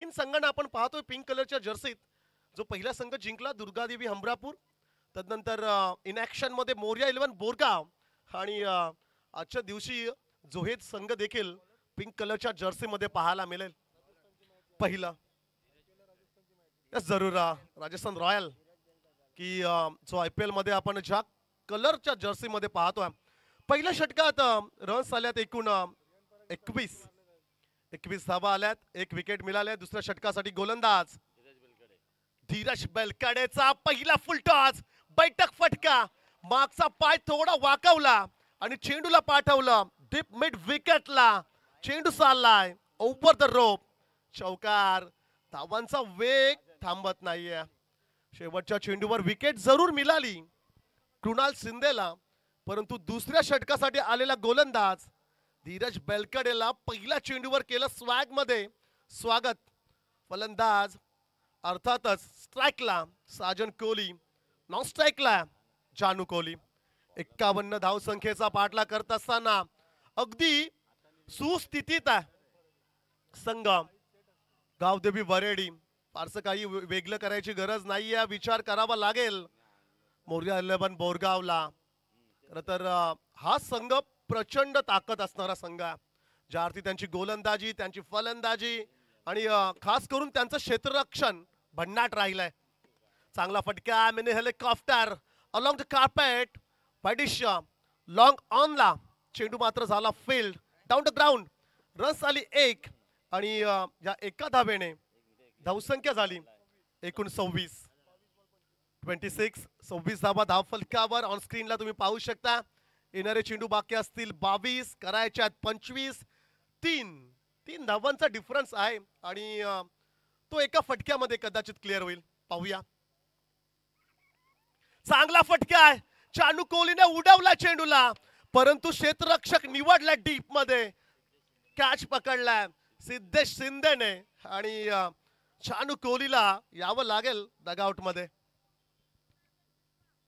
संघांना आपण पाहतोय पिंक कलरच्या जर्सीत जो पहिला संघ जिंकला दुर्गादेवी हमरापूर तदनंतर इन ऍक्शन मध्ये मोर्या 11 बोरगाव आणि आजच्या दिवशी जोहेद संघ देखील पिंक कलरच्या जर्सी मध्ये पाहायला मिळेल पहिला जरूर राजस्थान रॉयल की जो IPL मध्ये आपण ज्या कलरच्या जर्सी मध्ये पाहतोय पहिल्या षटकात रन्स आल्यात एकूण 21 धावा आल्यात 1 विकेट मिळाले दुसऱ्या षटकासाठी गोलंदाज धीरज बेलकडेचा पहिला फुलटॉस बैठक फटका मागचा पाय थोडा वाकवला आणि चेंडूला पाठवलं डीप मिड विकेटला चेंडू चाललाय ओव्हर द रोप. चौकार. धावांचा वेग थांबत नाहीये. शेवटच्या चेंडूवर विकेट जरूर मिळाली कृणाल शिंदेला, परंतु दुसऱ्या षटकासाठी आलेला गोलंदाज धीरज बेलकडेला पहिल्या चेंडूवर केलं स्वॅग मध्ये स्वागत. फलंदाज अर्थातच स्ट्राईकला साजन कोहली, नॉन स्ट्राईकला जानू कोहली. 51 धावसंख्येचा पाठलाग करत असताना अगदी सुस्थितीत आहे संघ गावदेवी वरेडी. फारसं काही वेगळं करायची गरज नाहीये. विचार करावा लागेल मोर्या 11 बोरगावला. खरं तर हा संघ प्रचंड ताकद असणारा संघ आहे, ज्या अर्थी त्यांची गोलंदाजी, त्यांची फलंदाजी आणि खास करून त्यांचं क्षेत्ररक्षण भन्नाट राहिलंय. चांगला फटका. Mini helicopter along the carpet. पायडिश लॉंग ऑनला. चेंडू मात्र झाला field down the ground. Runs आली 1 आणि या एका धावेने धावसंख्या झाली एकूण 26 धावा धाव फलकावर. ऑन स्क्रीनला तुम्ही पाहू शकता. येणारे चेंडू बाकी असतील 22, करायच्या 25. 3 धावांचा डिफरन्स आहे आणि तो एका फटक्यामध्ये कदाचित क्लिअर होईल. पाहूया. चांगला फटका आहे. चानू कोहलीने उडवला चेंडूला, परंतु क्षेत्ररक्षक निवडला डीप मध्ये. कॅच पकडलाय सिद्धेश शिंदेने आणि चानू कोहलीला यावं लागेल डगआउट मध्ये.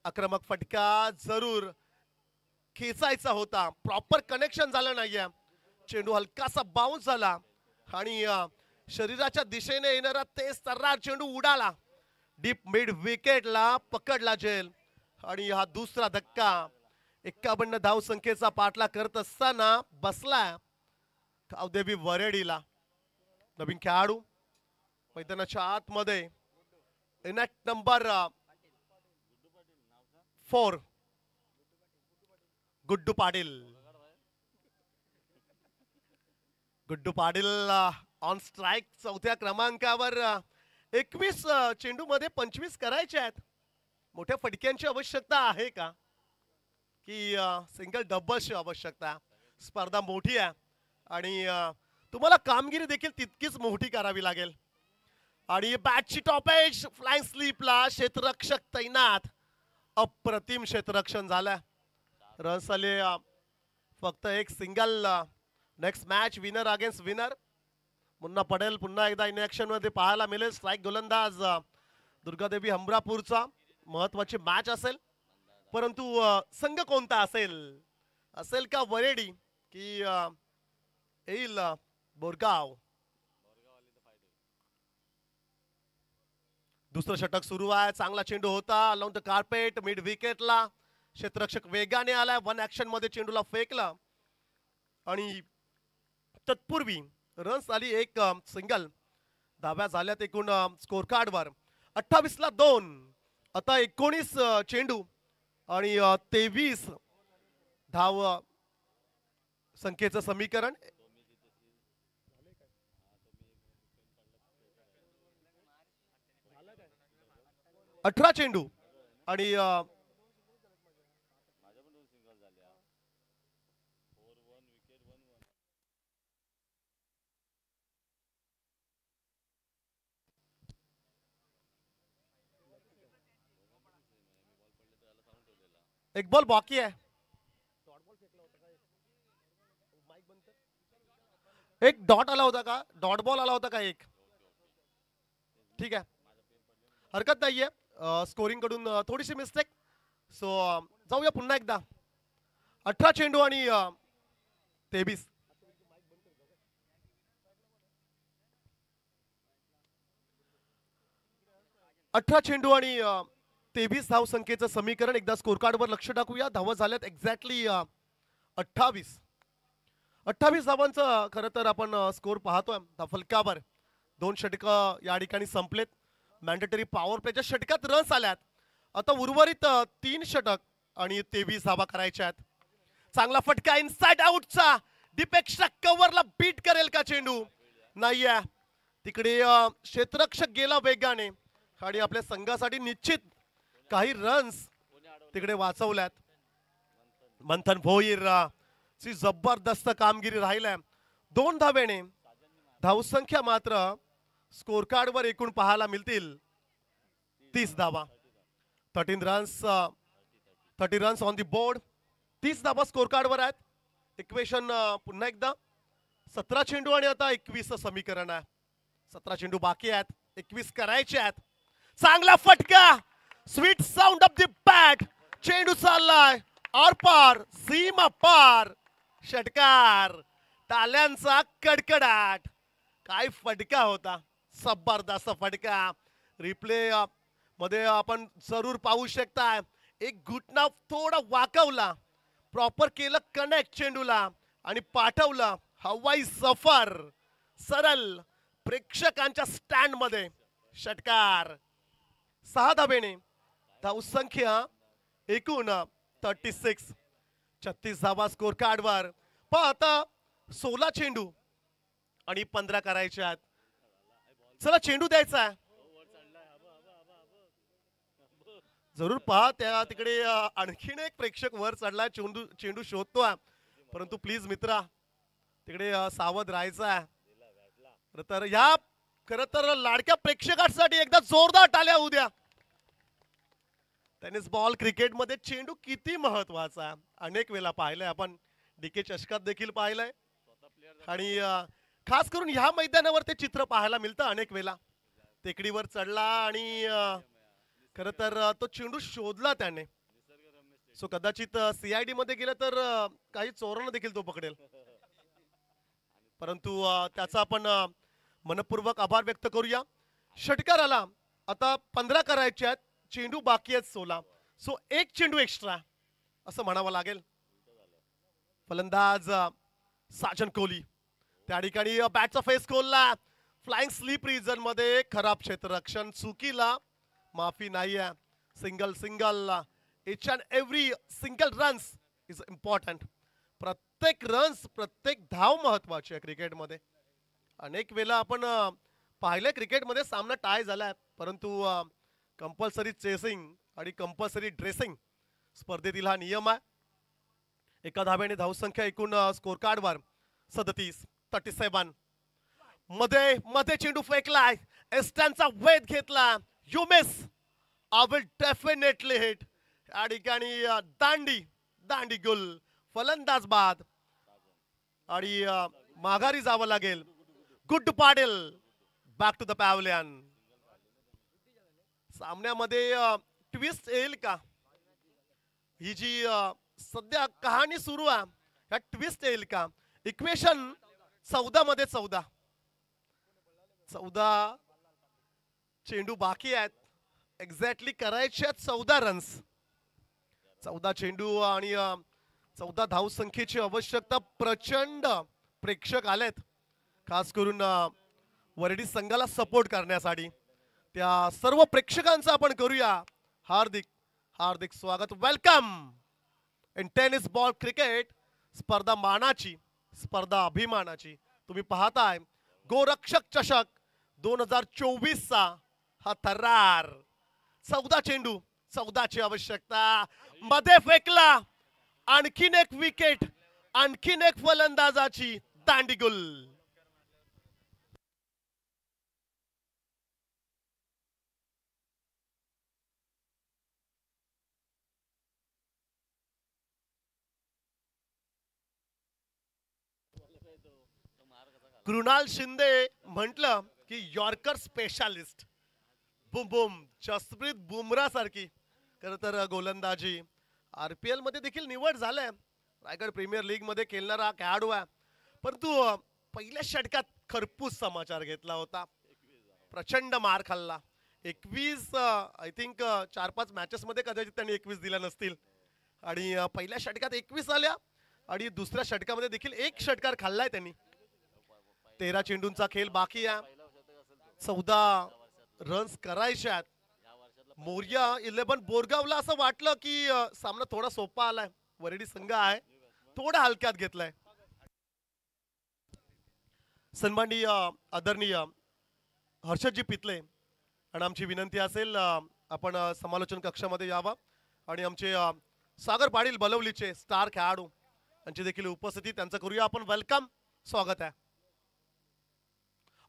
आक्रमक फटका जरूर खेचायचा होता, प्रॉपर कनेक्शन झालं नाहीये. चेंडू हलकासा बाउन्स झाला आणि शरीराच्या दिशेने येणारा तेज तर्रार चेंडू उडाला. डीप मिड विकेटला पकडला जेल आणि हा दुसरा धक्का. 51 धावसंख्येचा पाठलाग करत असताना बसला गावदेवी वरेडीला. नवीन खेळाडू मैदानाच्या आतमध्ये enact number 4 Guddu Patil. Guddu Patil on strike चौथ्या क्रमांकावर. 21 चेंडू मध्ये 25 करायचे आहेत. मोठ्या फटक्यांची आवश्यकता आहे का की सिंगल डबल्सची आवश्यकता. स्पर्धा मोठी आहे आणि तुम्हाला कामगिरी देखील तितकीच मोठी करावी लागेल. आणि बॅटची टॉपेज फ्लाइंग स्लीपला क्षेत्ररक्षक तैनात. अप्रतिम क्षेत्ररक्षण झालं. रन्स आले फक्त एक single. Next match winner against winner. Munna Patel पुन्हा एकदा इन ऍक्शन मध्ये पाहायला मिळेल. स्ट्राईक गोलंदाज दुर्गादेवी हमरापूरचा. महत्वाची मॅच असेल, परंतु संघ कोणता असेल का वरेडी की येईल बोरगाव. दुसरं षटक सुरू आहे. चांगला चेंडू होता अलाउंड द कार्पेट मिड विकेटला. क्षेत्ररक्षक वेगाने आलाय. 1 ऍक्शन मध्ये चेंडूला फेकलं आणि तत्पूर्वी रन्स आली एक सिंगल. धाव्या झाल्यात एकूण स्कोर कार्डवर 28ला 2. आता 19 चेंडू आणि 23 धाव संख्येचं समीकरण. अठरा चेंडू आणि एक बॉल बाकी आहे. एक डॉट आला होता का? डॉट बॉल आला होता का एक? ठीक आहे, हरकत नाहीये. स्कोरिंग कडून थोडीशी मिस्टेक. सो जाऊया पुन्हा एकदा. 18 चेंडू आणि 23. चेंडू आणि 23 धाव संख्येचं समीकरण. एकदा स्कोर कार्डवर लक्ष टाकूया. धावा झाल्यात एक्झॅक्टली 28. 28 धावांचं खरं तर आपण स्कोर पाहतोय फलकावर. 2 षटक या ठिकाणी संपलेत. मॅन्डेटरी पॉवर प्लेच्या षटकात रन्स आल्यात. आता उर्वरित 3 षटक आणि 23 धावा करायच्या आहेत. चांगला फटका इनसाइड आउटचा. डीप एक्स्ट्रा कव्हरला बीट करेल का चेंडू? नाहीये. तिकडे क्षेत्ररक्षक गेला वेगाने आणि आपल्या संघासाठी निश्चित काही रन्स तिकडे वाचवल्यात. मंथन भोईर ची जबरदस्त कामगिरी राहिल्या. 2 धावेने धावसंख्या मात्र स्कोर कार्डवर एकूण पाहायला मिळतील 30 धावा. 30 रन्स ऑन दी बोर्ड. 30 धावा स्कोर कार्डवर आहेत. इक्वेशन पुन्हा एकदा 17 चेंडू आणि आता 21 समीकरण आहे. 17 चेंडू बाकी आहेत, 21 करायचे आहेत. चांगला फटका, sweet sound of the bat. चेंडू चाललाय आरपार, सीमा पार. षटकार, टाल्यांचा कडकडाट. काय फटका होता, जबरदस्त फटका. रिप्ले मध्ये आपण जरूर पाहू शकताय. एक घुटना थोडा वाकवला, प्रॉपर केलं कनेक्ट चेंडूला आणि पाठवलं हवाई सफर सरळ प्रेक्षकांच्या स्टँड मध्ये. षटकार. 6 धावेने धावसंख्या एकूण 36. 36 धावा स्कोर कार्डवर. पण आता 16 चेंडू आणि 15 करायचे आहेत. चला चेंडू द्यायचा आहे. जरूर पहा, त्या तिकडे आणखीन एक प्रेक्षक वर चढलाय, चेंडू शोधतोय. परंतु प्लीज मित्रा, तिकडे सावध राहायचं आहे. खरं तर लाडक्या प्रेक्षकांसाठी एकदा जोरदार टाळ्या होऊ द्या. टेनिस बॉल क्रिकेटमध्ये चेंडू किती महत्वाचा आहे. अनेक वेळा पाहिलंय आपण, डीके चषकात देखील पाहिलंय आणि खास करून ह्या मैदानावर ते चित्र पाहायला मिळतं अनेक वेळा. टेकडीवर चढला आणि खरं तर तो चेंडू शोधला त्याने. सो कदाचित CID मध्ये गेलं तर काही चोरांना देखील तो पकडेल. परंतु त्याचा आपण मनपूर्वक आभार व्यक्त करूया. षटकाराला आता 15 करायचे आहेत, चेंडू बाकी आहेत 16. सो एक चेंडू एक्स्ट्रा असं म्हणावं लागेल. फलंदाज साजन कोहली त्या ठिकाणी बॅटचा फेस खोलला. फ्लाइंग स्लीप रिजन मध्ये खराब क्षेत्ररक्षण, चुकीला माफी नाही आहे. Single each and every single runs is important. प्रत्येक रन्स, प्रत्येक धाव महत्वाची आहे क्रिकेटमध्ये. अनेक वेळा आपण पाहिले क्रिकेटमध्ये सामना टाय झालाय, परंतु कंपल्सरी चेसिंग आणि कंपल्सरी ड्रेसिंग स्पर्धेतील हा नियम आहे. एका धावेने धावसंख्या एकूण स्कोर कार्डवर 37. मध्ये चेंडू फेकलाय, एस्टनचा वेध घेतला. You miss, I will definitely hit. या ठिकाणी दांडी गुल. फलंदाज बाद आणि माघारी जावं लागेल. Good Patil back to the pavilion. सामन्यामध्ये ट्विस्ट येईल का? ही जी सध्या कहाणी सुरू आहे, ह्या ट्विस्ट येईल का? इक्वेशन 14 मध्ये 14 चेंडू बाकी आहेत. एक्झॅक्टली करायचे आहेत 14 रन्स. 14 चेंडू आणि 14 धाव संख्येची आवश्यकता. प्रचंड प्रेक्षक आलेत, खास करून वरडी संघाला सपोर्ट करण्यासाठी. त्या सर्व प्रेक्षकांचं आपण करूया हार्दिक स्वागत. Welcome in tennis ball cricket. स्पर्धा मानाची, स्पर्धा अभिमानाची. तुम्ही पाहताय गोरक्षक चषक 2024चा हा थरार. 14 चेंडू, 14ची आवश्यकता. मध्ये फेकला, आणखीन एक विकेट, आणखीन एक फलंदाजाची दांडीगुल. कृणाल शिंदे म्हटलं की यॉर्कर स्पेशालिस्ट. बुम बुम, जसप्रीत बुमराह सारखी खरं तर गोलंदाजी. RPL मध्ये देखील निवड झालाय. रायगड प्रीमियर लीग मध्ये खेळणारा खेळाडू आहे. परंतु पहिल्या षटकात खरपूस समाचार घेतला होता. प्रचंड मार खाल्ला. 21 आय थिंक 4-5 मॅचेस मध्ये कदाचित त्यांनी 21 दिल्या नसतील. आणि पहिल्या षटकात 21 आल्या आणि दुसऱ्या षटकामध्ये देखील एक षटकार खाल्लाय त्यांनी. 13 चेंडूंचा खेळ बाकी आहे. 14 रन्स करायचे आहेत. मोर्या 11 बोरगावला असं वाटलं की सामना थोडा सोपा आलाय. वरडी संघ आहे, थोडा हलक्यात घेतलाय. सन्माननीय आदरणीय हर्षदजी पितले आणि आमची विनंती असेल आपण समालोचन कक्षामध्ये यावा आणि आमचे सागर पाटील बलवलीचे स्टार खेळाडू यांची देखील उपस्थिती, त्यांचं करूया आपण वेलकम, स्वागत आहे.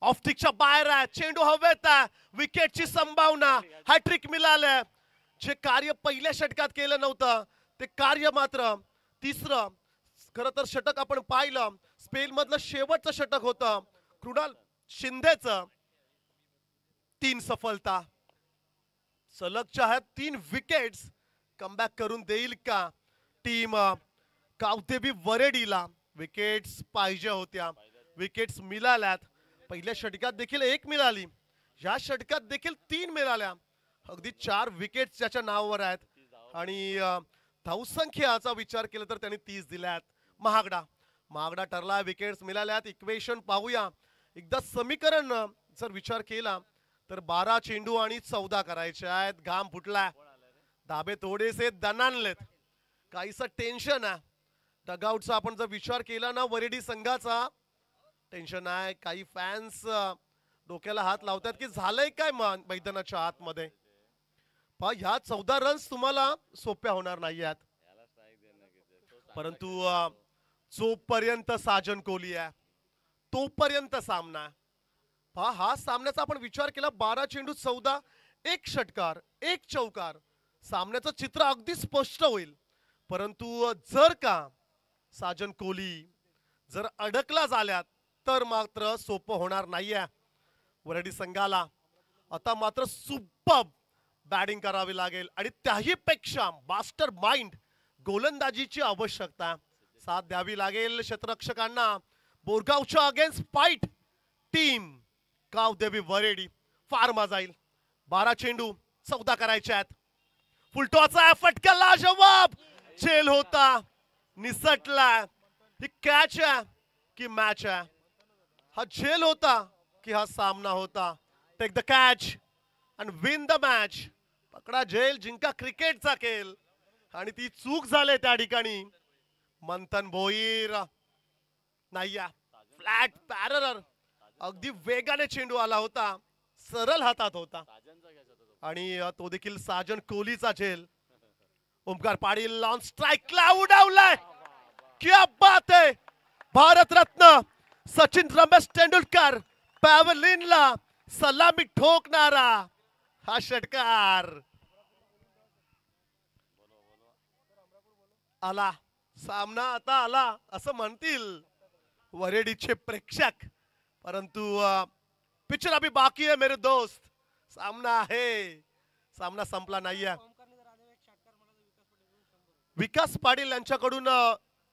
ऑफस्टिकच्या बाहेर आहे, चेंडू हवेत आहे, विकेटची संभावना, हॅट्रिक मिळाले. जे कार्य पहिल्या षटकात केलं नव्हतं ते कार्य मात्र तिसरं खरं तर षटक आपण पाहिलं, स्पेन मधलं शेवटचं षटक होतं कृणाल शिंदेचं. 3 सफलता सलगच्या आहेत, 3 विकेट्स. कमबॅक करून देईल का टीम गावदेवी वरेडीला? विकेट्स पाहिजे होत्या, विकेट्स मिळाल्यात. पहिल्या षटकात देखील 1 मिळाली, या षटकात देखील 3 मिळाल्या. अगदी 4 विकेट्स ज्याच्या नावावर आहेत. आणि धावसंख्याचा विचार केला तर त्यांनी 30 दिल्यात. महागडा ठरला, विकेट्स मिळाल्यात. इक्वेशन पाहूया एकदा, समीकरण जर विचार केला तर 12 चेंडू आणि 14 करायचे आहेत. घाम फुटलाय, धाबे थोडेसे दणाणलेत, काहीसं टेन्शन आहे डगआउटचा. आपण जर विचार केला ना वरेडी संघाचा, टेन्शन आहे. काही फॅन्स डोक्याला हात लावतात की झालंय काय मैदानाच्या आतमध्ये. पहा, ह्या 14 रन्स तुम्हाला सोप्या होणार नाही आहेत, परंतु जोपर्यंत साजन कोहली आहे तोपर्यंत सामना. पहा, हा सामन्याचा आपण विचार केला, 12 चेंडू 14, 1 षटकार 1 चौकार, सामन्याचं चित्र अगदी स्पष्ट होईल. परंतु जर का साजन कोहली जर अडकला झाल्यात तर मात्र सोपं होणार नाहीये वरेडी संघाला. आता मात्र सुपर्ब बॅटिंग करावी लागेल आणि त्याही पेक्षा मास्टर माइंड गोलंदाजीची आवश्यकता, साथ द्यावी लागेल क्षेत्ररक्षकांना. बोरगावच्या अगेन्स्ट फाईट टीम गावदेवी वरेडी. फार मजा येईल. 12 चेंडू 14 करायचे आहेत. फुलटॉचा फटका लाजवाब, झेल होता, निसटला. ही कॅच आहे की मॅच आहे? हा झेल होता की हा सामना होता? Take the catch and win the match. पकडा झेल, जिंका क्रिकेटचा खेळ. आणि ती चूक झाली त्या ठिकाणी. मंथन भोईर नाही, फ्लॅट पॅरलर, अगदी वेगाने चेंडू आला होता, सरळ हातात होता आणि तो देखील साजन कोहलीचा झेल. ओमकार पाटील ऑन स्ट्राइकला उडवलाय. क्या बात है! भारतरत्न सचिन रमेश तेंडुलकर पॅव्हलिनला सलामी ठोकणारा हा षटकार आला. सामना आता आला असं म्हणतील वरेडीचे प्रेक्षक, परंतु पिक्चर अभी बाकी है मेरे दोस्त. सामना आहे, सामना संपला नाहीये. विकास पाटील यांच्याकडून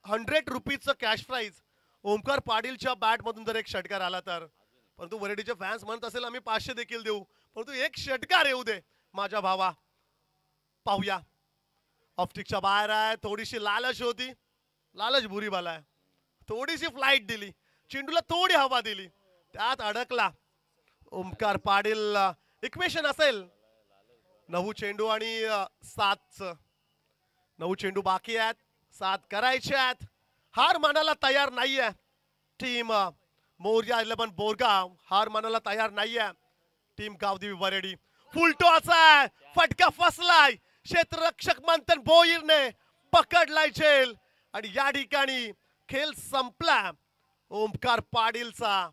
100 रुपीजचं कॅश प्राइज ओमकार पाटीलच्या बॅट मधून जर एक षटकार आला तर. परंतु वरेडीचे फॅन्स म्हणत असेल आम्ही 500 देखील देऊ, परंतु एक षटकार येऊ दे माझ्या भावा. पाहूया, ऑफस्टिकच्या बाहेर आहे, थोडीशी लालच होती, लालच बुरी बाला आहे. थोडीशी फ्लाइट दिली, चेंडूला थोडी हवा दिली, त्यात अडकला ओमकार पाटील. इक्वेशन असेल 9 चेंडू आणि 7. 9 चेंडू बाकी आहेत, 7 करायचे आहेत. हार मानायला तयार नाहीये टीम मोर्या 11 बोरगाव, हार मानायला तयार नाहीये टीम गावदेवी वरेडी. फुलटॉचा फटका फसलाय, क्षेत्ररक्षक मंथन भोईरने पकडलाय झेल आणि या ठिकाणी खेळ संपला ओमकार पाटीलचा.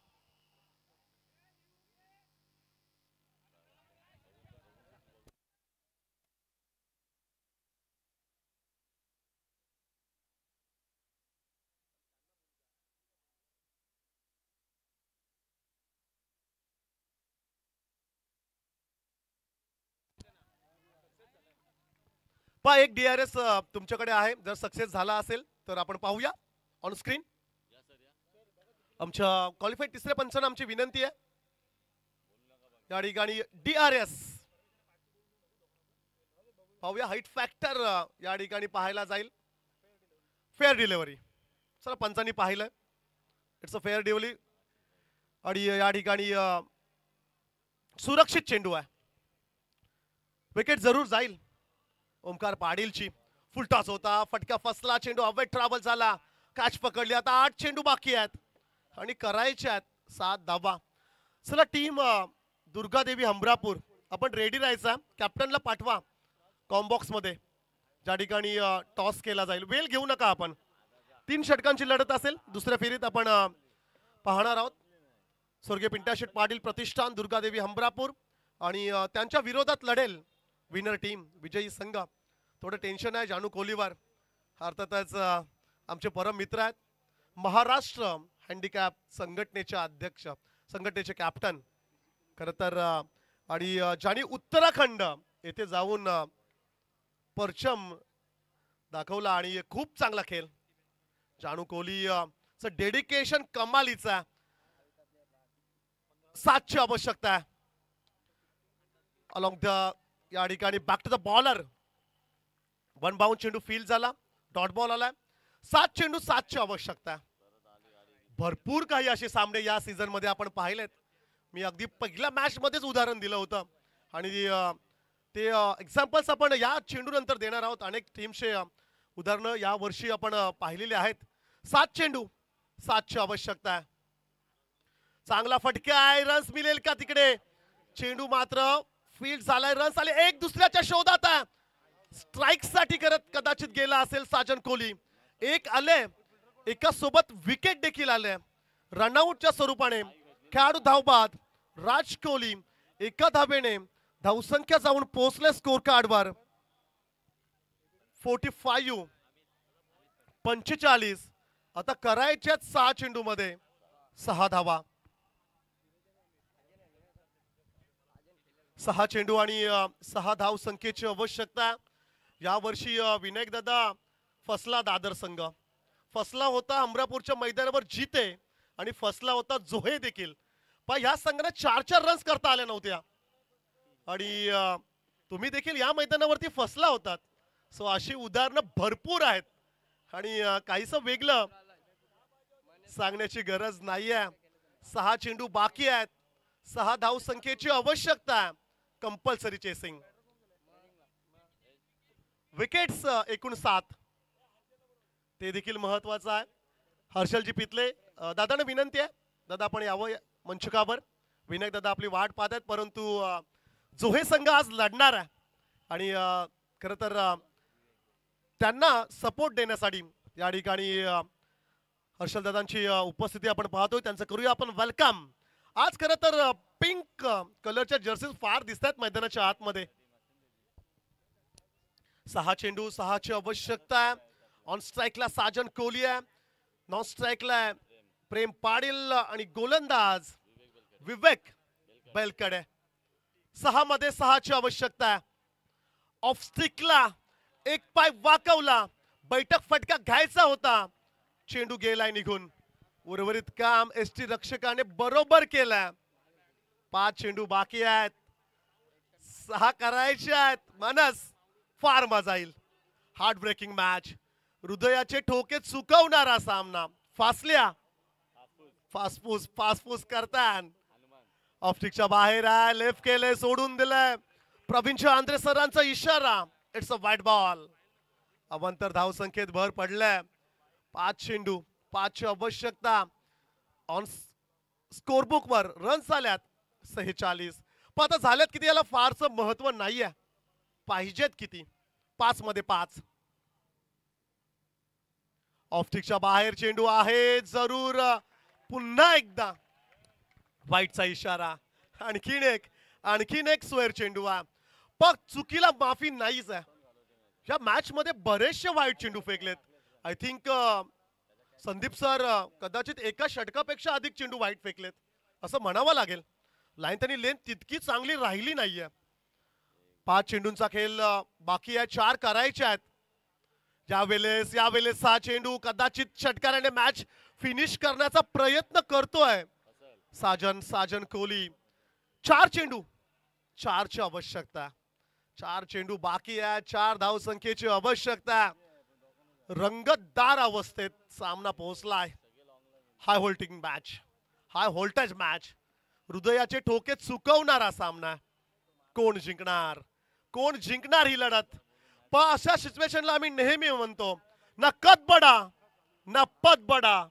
एक DRS तुमच्याकडे आहे, जर सक्सेस झाला असेल तर आपण पाहूया ऑन स्क्रीन. आमच्या क्वालिफाईड तिसऱ्या पंचांना आमची विनंती आहे, या ठिकाणी DRS पाहूया. हाईट फॅक्टर या ठिकाणी पाहायला जाईल. फेअर डिलिव्हरी, चला पंचांनी पाहिलं, इट्स अ फेअर डिलिव्हरी. आणि या ठिकाणी सुरक्षित चेंडू आहे, विकेट जरूर जाईल ओमकार पाटीलची. फुलटॉस होता, फटका फसला, चेंडू अवैध ट्रॅव्हल झाला, कॅच पकडली. आता 8 चेंडू बाकी आहेत आणि करायचे आहेत 7 धावा. चला टीम दुर्गादेवी हमरापूर, आपण रेडी राहायचा. कॅप्टनला पाठवा कॉम्बॉक्स मध्ये, ज्या ठिकाणी टॉस केला जाईल. वेल घेऊ नका आपण, 3 षटकांची लढत असेल. दुसऱ्या फेरीत आपण पाहणार आहोत. स्वर्गीय पिंटाशेठ पाटील प्रतिष्ठान दुर्गादेवी हमरापूर आणि त्यांच्या विरोधात लढेल विनर टीम विजयी संघ. थोडं टेन्शन आहे जानू कोहलीवर. अर्थातच आमचे परम मित्र आहेत, महाराष्ट्र हँडिकॅप संघटनेचे अध्यक्ष, संघटनेचे कॅप्टन खरं तर, आणि ज्यांनी उत्तराखंड येथे जाऊन परचम दाखवला आणि खूप चांगला खेळ. जानू कोहलीचं डेडिकेशन कमालीचं आहे. 7ची आवश्यकता आहे. अलॉंग द या ठिकाणी बॅक टू द बॉलर. 1 बाउंड चेंडू फील्ड झाला, डॉट बॉल आलाय. 7 चेंडू 7ची आवश्यकता आहे. भरपूर काही असे सामने या सीझन मध्ये आपण पाहिलेत. मी अगदी पहिल्या मॅच मध्येच उदाहरण दिलं होतं आणि ते एक्झाम्पल्स आपण या चेंडू नंतर देणार आहोत. अनेक टीमचे उदाहरणं या वर्षी आपण पाहिलेले आहेत. 7 चेंडू 7ची आवश्यकता आहे. चांगला फटका आहे, रन्स मिळेल का तिकडे? चेंडू मात्र फील्ड झालाय, रन्स आले, एक दुसऱ्याच्या शोधात आहे. स्ट्राइक साठी करत कदाचित गेला असेल साजन कोहली. एक आले, एका सोबत विकेट देखील आले. रनआउटच्या स्वरूपाने खेळाडू धावबाद राज कोहली एका धावेने धावसंख्या जाऊन पोहोचले स्कोर कार्डवर 45. आता करायच्याच 6 चेंडू मध्ये 6 धावा. 6 चेंडू आणि 6 धाव संख्येची आवश्यकता. या वर्षी विनायक दादा फसला दादर संघ, फसला होता अमरापूरच्या मैदानावर जीते आणि फसला होता जोहे देखील. पण ह्या संघाने 4-4 रन्स करता आल्या नव्हत्या आणि तुम्ही देखील या मैदानावरती फसला होतात. सो अशी उदाहरणं भरपूर आहेत आणि काहीसं वेगळं सांगण्याची गरज नाहीये. 6 चेंडू बाकी आहेत, 6 धाव संख्येची आवश्यकता. Compulsory chasing. विकेट्स एकूण 7, ते देखील महत्वाचं आहे. हर्षलजी पितले दादांना विनंती आहे, दादा आपण यावं मंचकावर. विनायक दादा आपली वाट पाहत आहेत, परंतु जोहे संघ आज लढणार आहे आणि खरं तर त्यांना सपोर्ट देण्यासाठी या ठिकाणी हर्षल दादांची उपस्थिती आपण पाहतोय. त्यांचं करूया आपण वेलकम. आज खरं तर पिंक कलरच्या जर्सीज फार दिसतात मैदानाच्या आतमध्ये. 6 चेंडू 6ची आवश्यकता आहे. ऑन स्ट्राइकला साजन कोहली आहे, नॉन स्ट्राइकला प्रेम पाटील आणि गोलंदाज विवेक बेलकडे. 6 मध्ये 6ची आवश्यकता आहे. ऑफ स्टिकला एक पाय वाकवला, बैठक फटका घ्यायचा होता, चेंडू गेलाय निघून. उर्वरित काम एसटी रक्षकाने बरोबर केलंय. 5 चेंडू बाकी आहेत, 6 करायचे आहेत. मनस फार मजा येईल. हार्ट ब्रेकिंग मॅच, हृदयाचे ठोके चुकवणारा सामना. फासल्या फासफूस करतात. ऑप्टिकच्या बाहेर आहे, लेफ्ट केले, सोडून दिलंय. प्रवीणच्या आंद्रे सरांचा इशारा, इट्स अ वाईट बॉल. अवंतर धाव संख्येत भर पडलाय. 5 चेंडू 5ची आवश्यकता. ऑन स्कोरबुक वर रन्स आल्यात 46. पण आता झाल्यात किती याला फारसं महत्व नाहीये. पाहिजेत किती? 5 मध्ये 5. ऑप्टिकच्या बाहेर चेंडू आहे, जरूर पुन्हा एकदा वाईटचा इशारा. आणखीन एक स्क्वेअर चेंडू आहे. पण चुकीला माफी नाहीच आहे. या मॅच मध्ये बरेचसे वाईट चेंडू फेकलेत. आय थिंक संदीप सर कदाचित एका षटकापेक्षा अधिक चेंडू वाईट फेकलेत असं म्हणावं लागेल. लाईन त्यांनी लेन तितकी चांगली राहिली नाहीये. 5 चेंडूंचा खेळ बाकी आहे, 4 करायचे आहेत. यावेळेस 6 चेंडू. कदाचित षटकाराने मॅच फिनिश करण्याचा प्रयत्न करतोय साजन कोहली. 4 चेंडू 4ची आवश्यकता. 4 चेंडू बाकी आहे, 4 धाव संख्येची आवश्यकता. रंगतदार अवस्थेत सामना पोहोचलाय. हाय व्होल्टिंग मॅच, हाय व्होल्टेज मॅच, हृदयाचे ठोके चुकवणारा सामना. कोण जिंकणार ही लढत? पण अशा सिच्युएशनला आम्ही नेहमी म्हणतो, ना कद बडा ना पद बडा,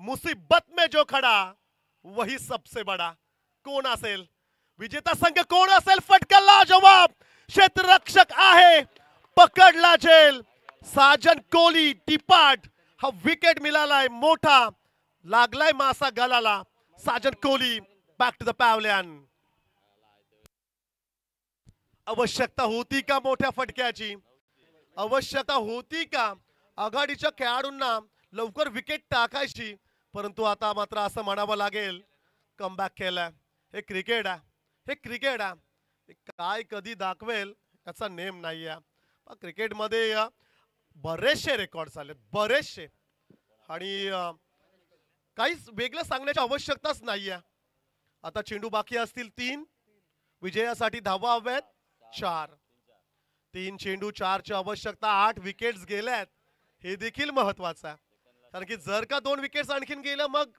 मुसीबत में जो खडा वही सबसे बडा. कोण असेल विजेता संघ? कोण असेल? फटका जवाब. क्षेत्ररक्षक आहे, पकडला जेल. साजन कोहली टिपाट हा विकेट मिळालाय मोठा, लागलाय मासा गालाला. Sajan Kohli back to the pavilion. आवश्यकता होती का मोठ्या फटक्याची? आवश्यकता होती का आघाडीच्या खेळाडूंना लवकर विकेट टाकायची? परंतु आता मात्र असं म्हणावं लागेल, कमबॅक केलाय. हे क्रिकेट आहे, हे क्रिकेट आहे. हे काय कधी दाखवेल याचा नेम नाहीये. क्रिकेटमध्ये बरेचसे रेकॉर्ड झाले, बरेचसे. आणि काहीच वेगळं सांगण्याची आवश्यकताच नाहीये. आता चेंडू बाकी असतील 3, विजयासाठी धावा हव्यात 4. 3 चेंडू 4ची आवश्यकता. 8 विकेट्स गेल्यात, हे देखील महत्वाचं आहे. कारण की जर का 2 विकेट्स आणखीन गेलं मग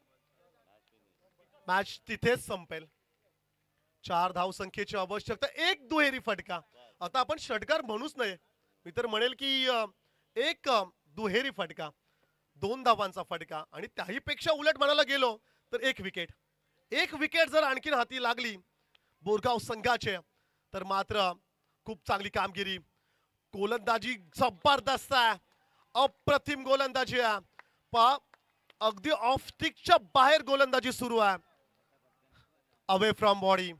मॅच तिथेच संपेल. 4 धावसंख्येची आवश्यकता. 1 दुहेरी फटका. आता आपण षटकार म्हणूच नये, मी तर म्हणेल की 1 दुहेरी फटका, 2 धावांचा फटका. आणि त्याही पेक्षा उलट म्हणायला गेलो तर 1 विकेट. 1 विकेट जर आणखीन हाती लागली बोरगाव संघाचे तर मात्र खूप चांगली कामगिरी. गोलंदाजी जबरदस्त आहे, अप्रतिम गोलंदाजी आहे. पहा, अगदी ऑफ स्टिकच्या बाहेर गोलंदाजी सुरू आहे. अवे फ्रॉम बॉडी,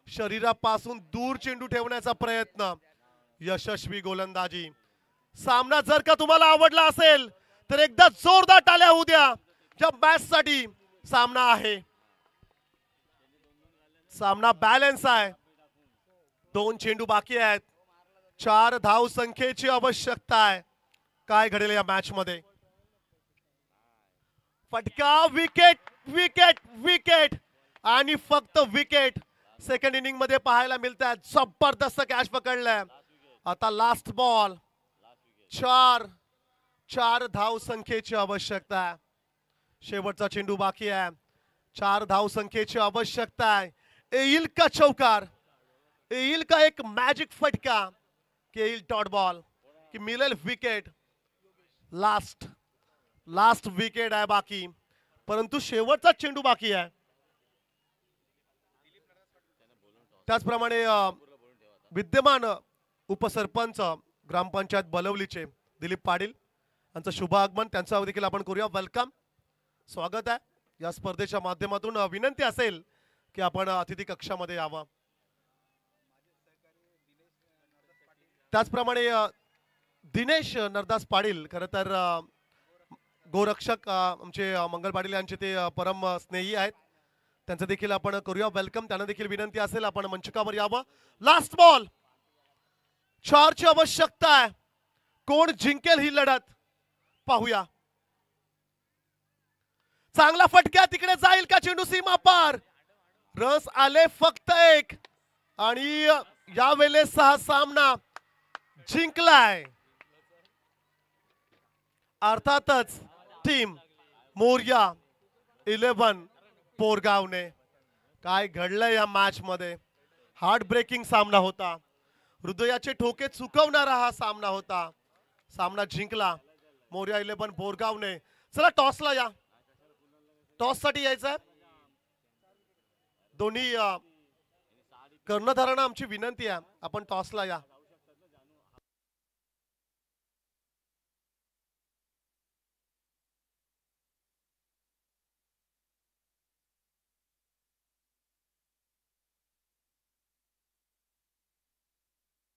शरीरापासून दूर चेंडू ठेवण्याचा प्रयत्न, यशस्वी गोलंदाजी. सामना जर का तुम्हाला आवडला असेल तर एकदा जोरदार टाळ्या होऊ द्या. या मॅच साठी सामना आहे, सामना बॅलन्स आहे. 2 चेंडू बाकी आहेत, 4 धाव संख्येची आवश्यकता आहे. काय घडेल या मॅच मध्ये? फटका, विकेट, विकेट, विकेट आणि फक्त विकेट. सेकंड इनिंग मध्ये पाहायला मिळतात. जबरदस्त कॅच पकडलाय. आता लास्ट बॉल, 4 धाव संख्येची आवश्यकता आहे. शेवटचा चेंडू बाकी आहे, 4 धाव संख्येची आवश्यकता आहे. येईल का चौकार? येईल का एक मॅजिक फटका? की येईल डॉट बॉल? की मिळेल विकेट? लास्ट विकेट आहे बाकी, परंतु शेवटचा चेंडू बाकी आहे. त्याचप्रमाणे विद्यमान उपसरपंच ग्रामपंचायत बलवलीचे दिलीप पाटील यांचं शुभ आगमन, त्यांचं देखील आपण करूया वेलकम, स्वागत आहे या स्पर्धेच्या माध्यमातून. विनंती असेल की आपण अतिथी कक्षामध्ये यावं. त्याचप्रमाणे दिनेश नरदास पाटील, खरं तर गोरक्षक आमचे मंगल पाटील यांचे ते परम स्नेही आहेत, त्यांचं देखील आपण करूया वेलकम. त्यांना देखील विनंती असेल आपण मंचकावर यावं. लास्ट बॉल, 4ची आवश्यकता आहे. कोण जिंकेल ही लढत पाहूया. चांगला फटक्या, तिकडे जाईल का चेंडू सीमा पार? रस आले फक्त 1 आणि यावेळेस हा सामना जिंकलाय अर्थातच टीम मोरया 11 बोरगावने. काय घडलंय या मॅच मध्ये? हार्ट ब्रेकिंग सामना होता, हृदयाचे ठोके चुकवणारा हा सामना होता. सामना जिंकला मोरया 11 बोरगावने. चला टॉसला या, टॉस साठी यायचंय. दोन्ही कर्णधारांना आमची विनंती आहे, आपण टॉसला या.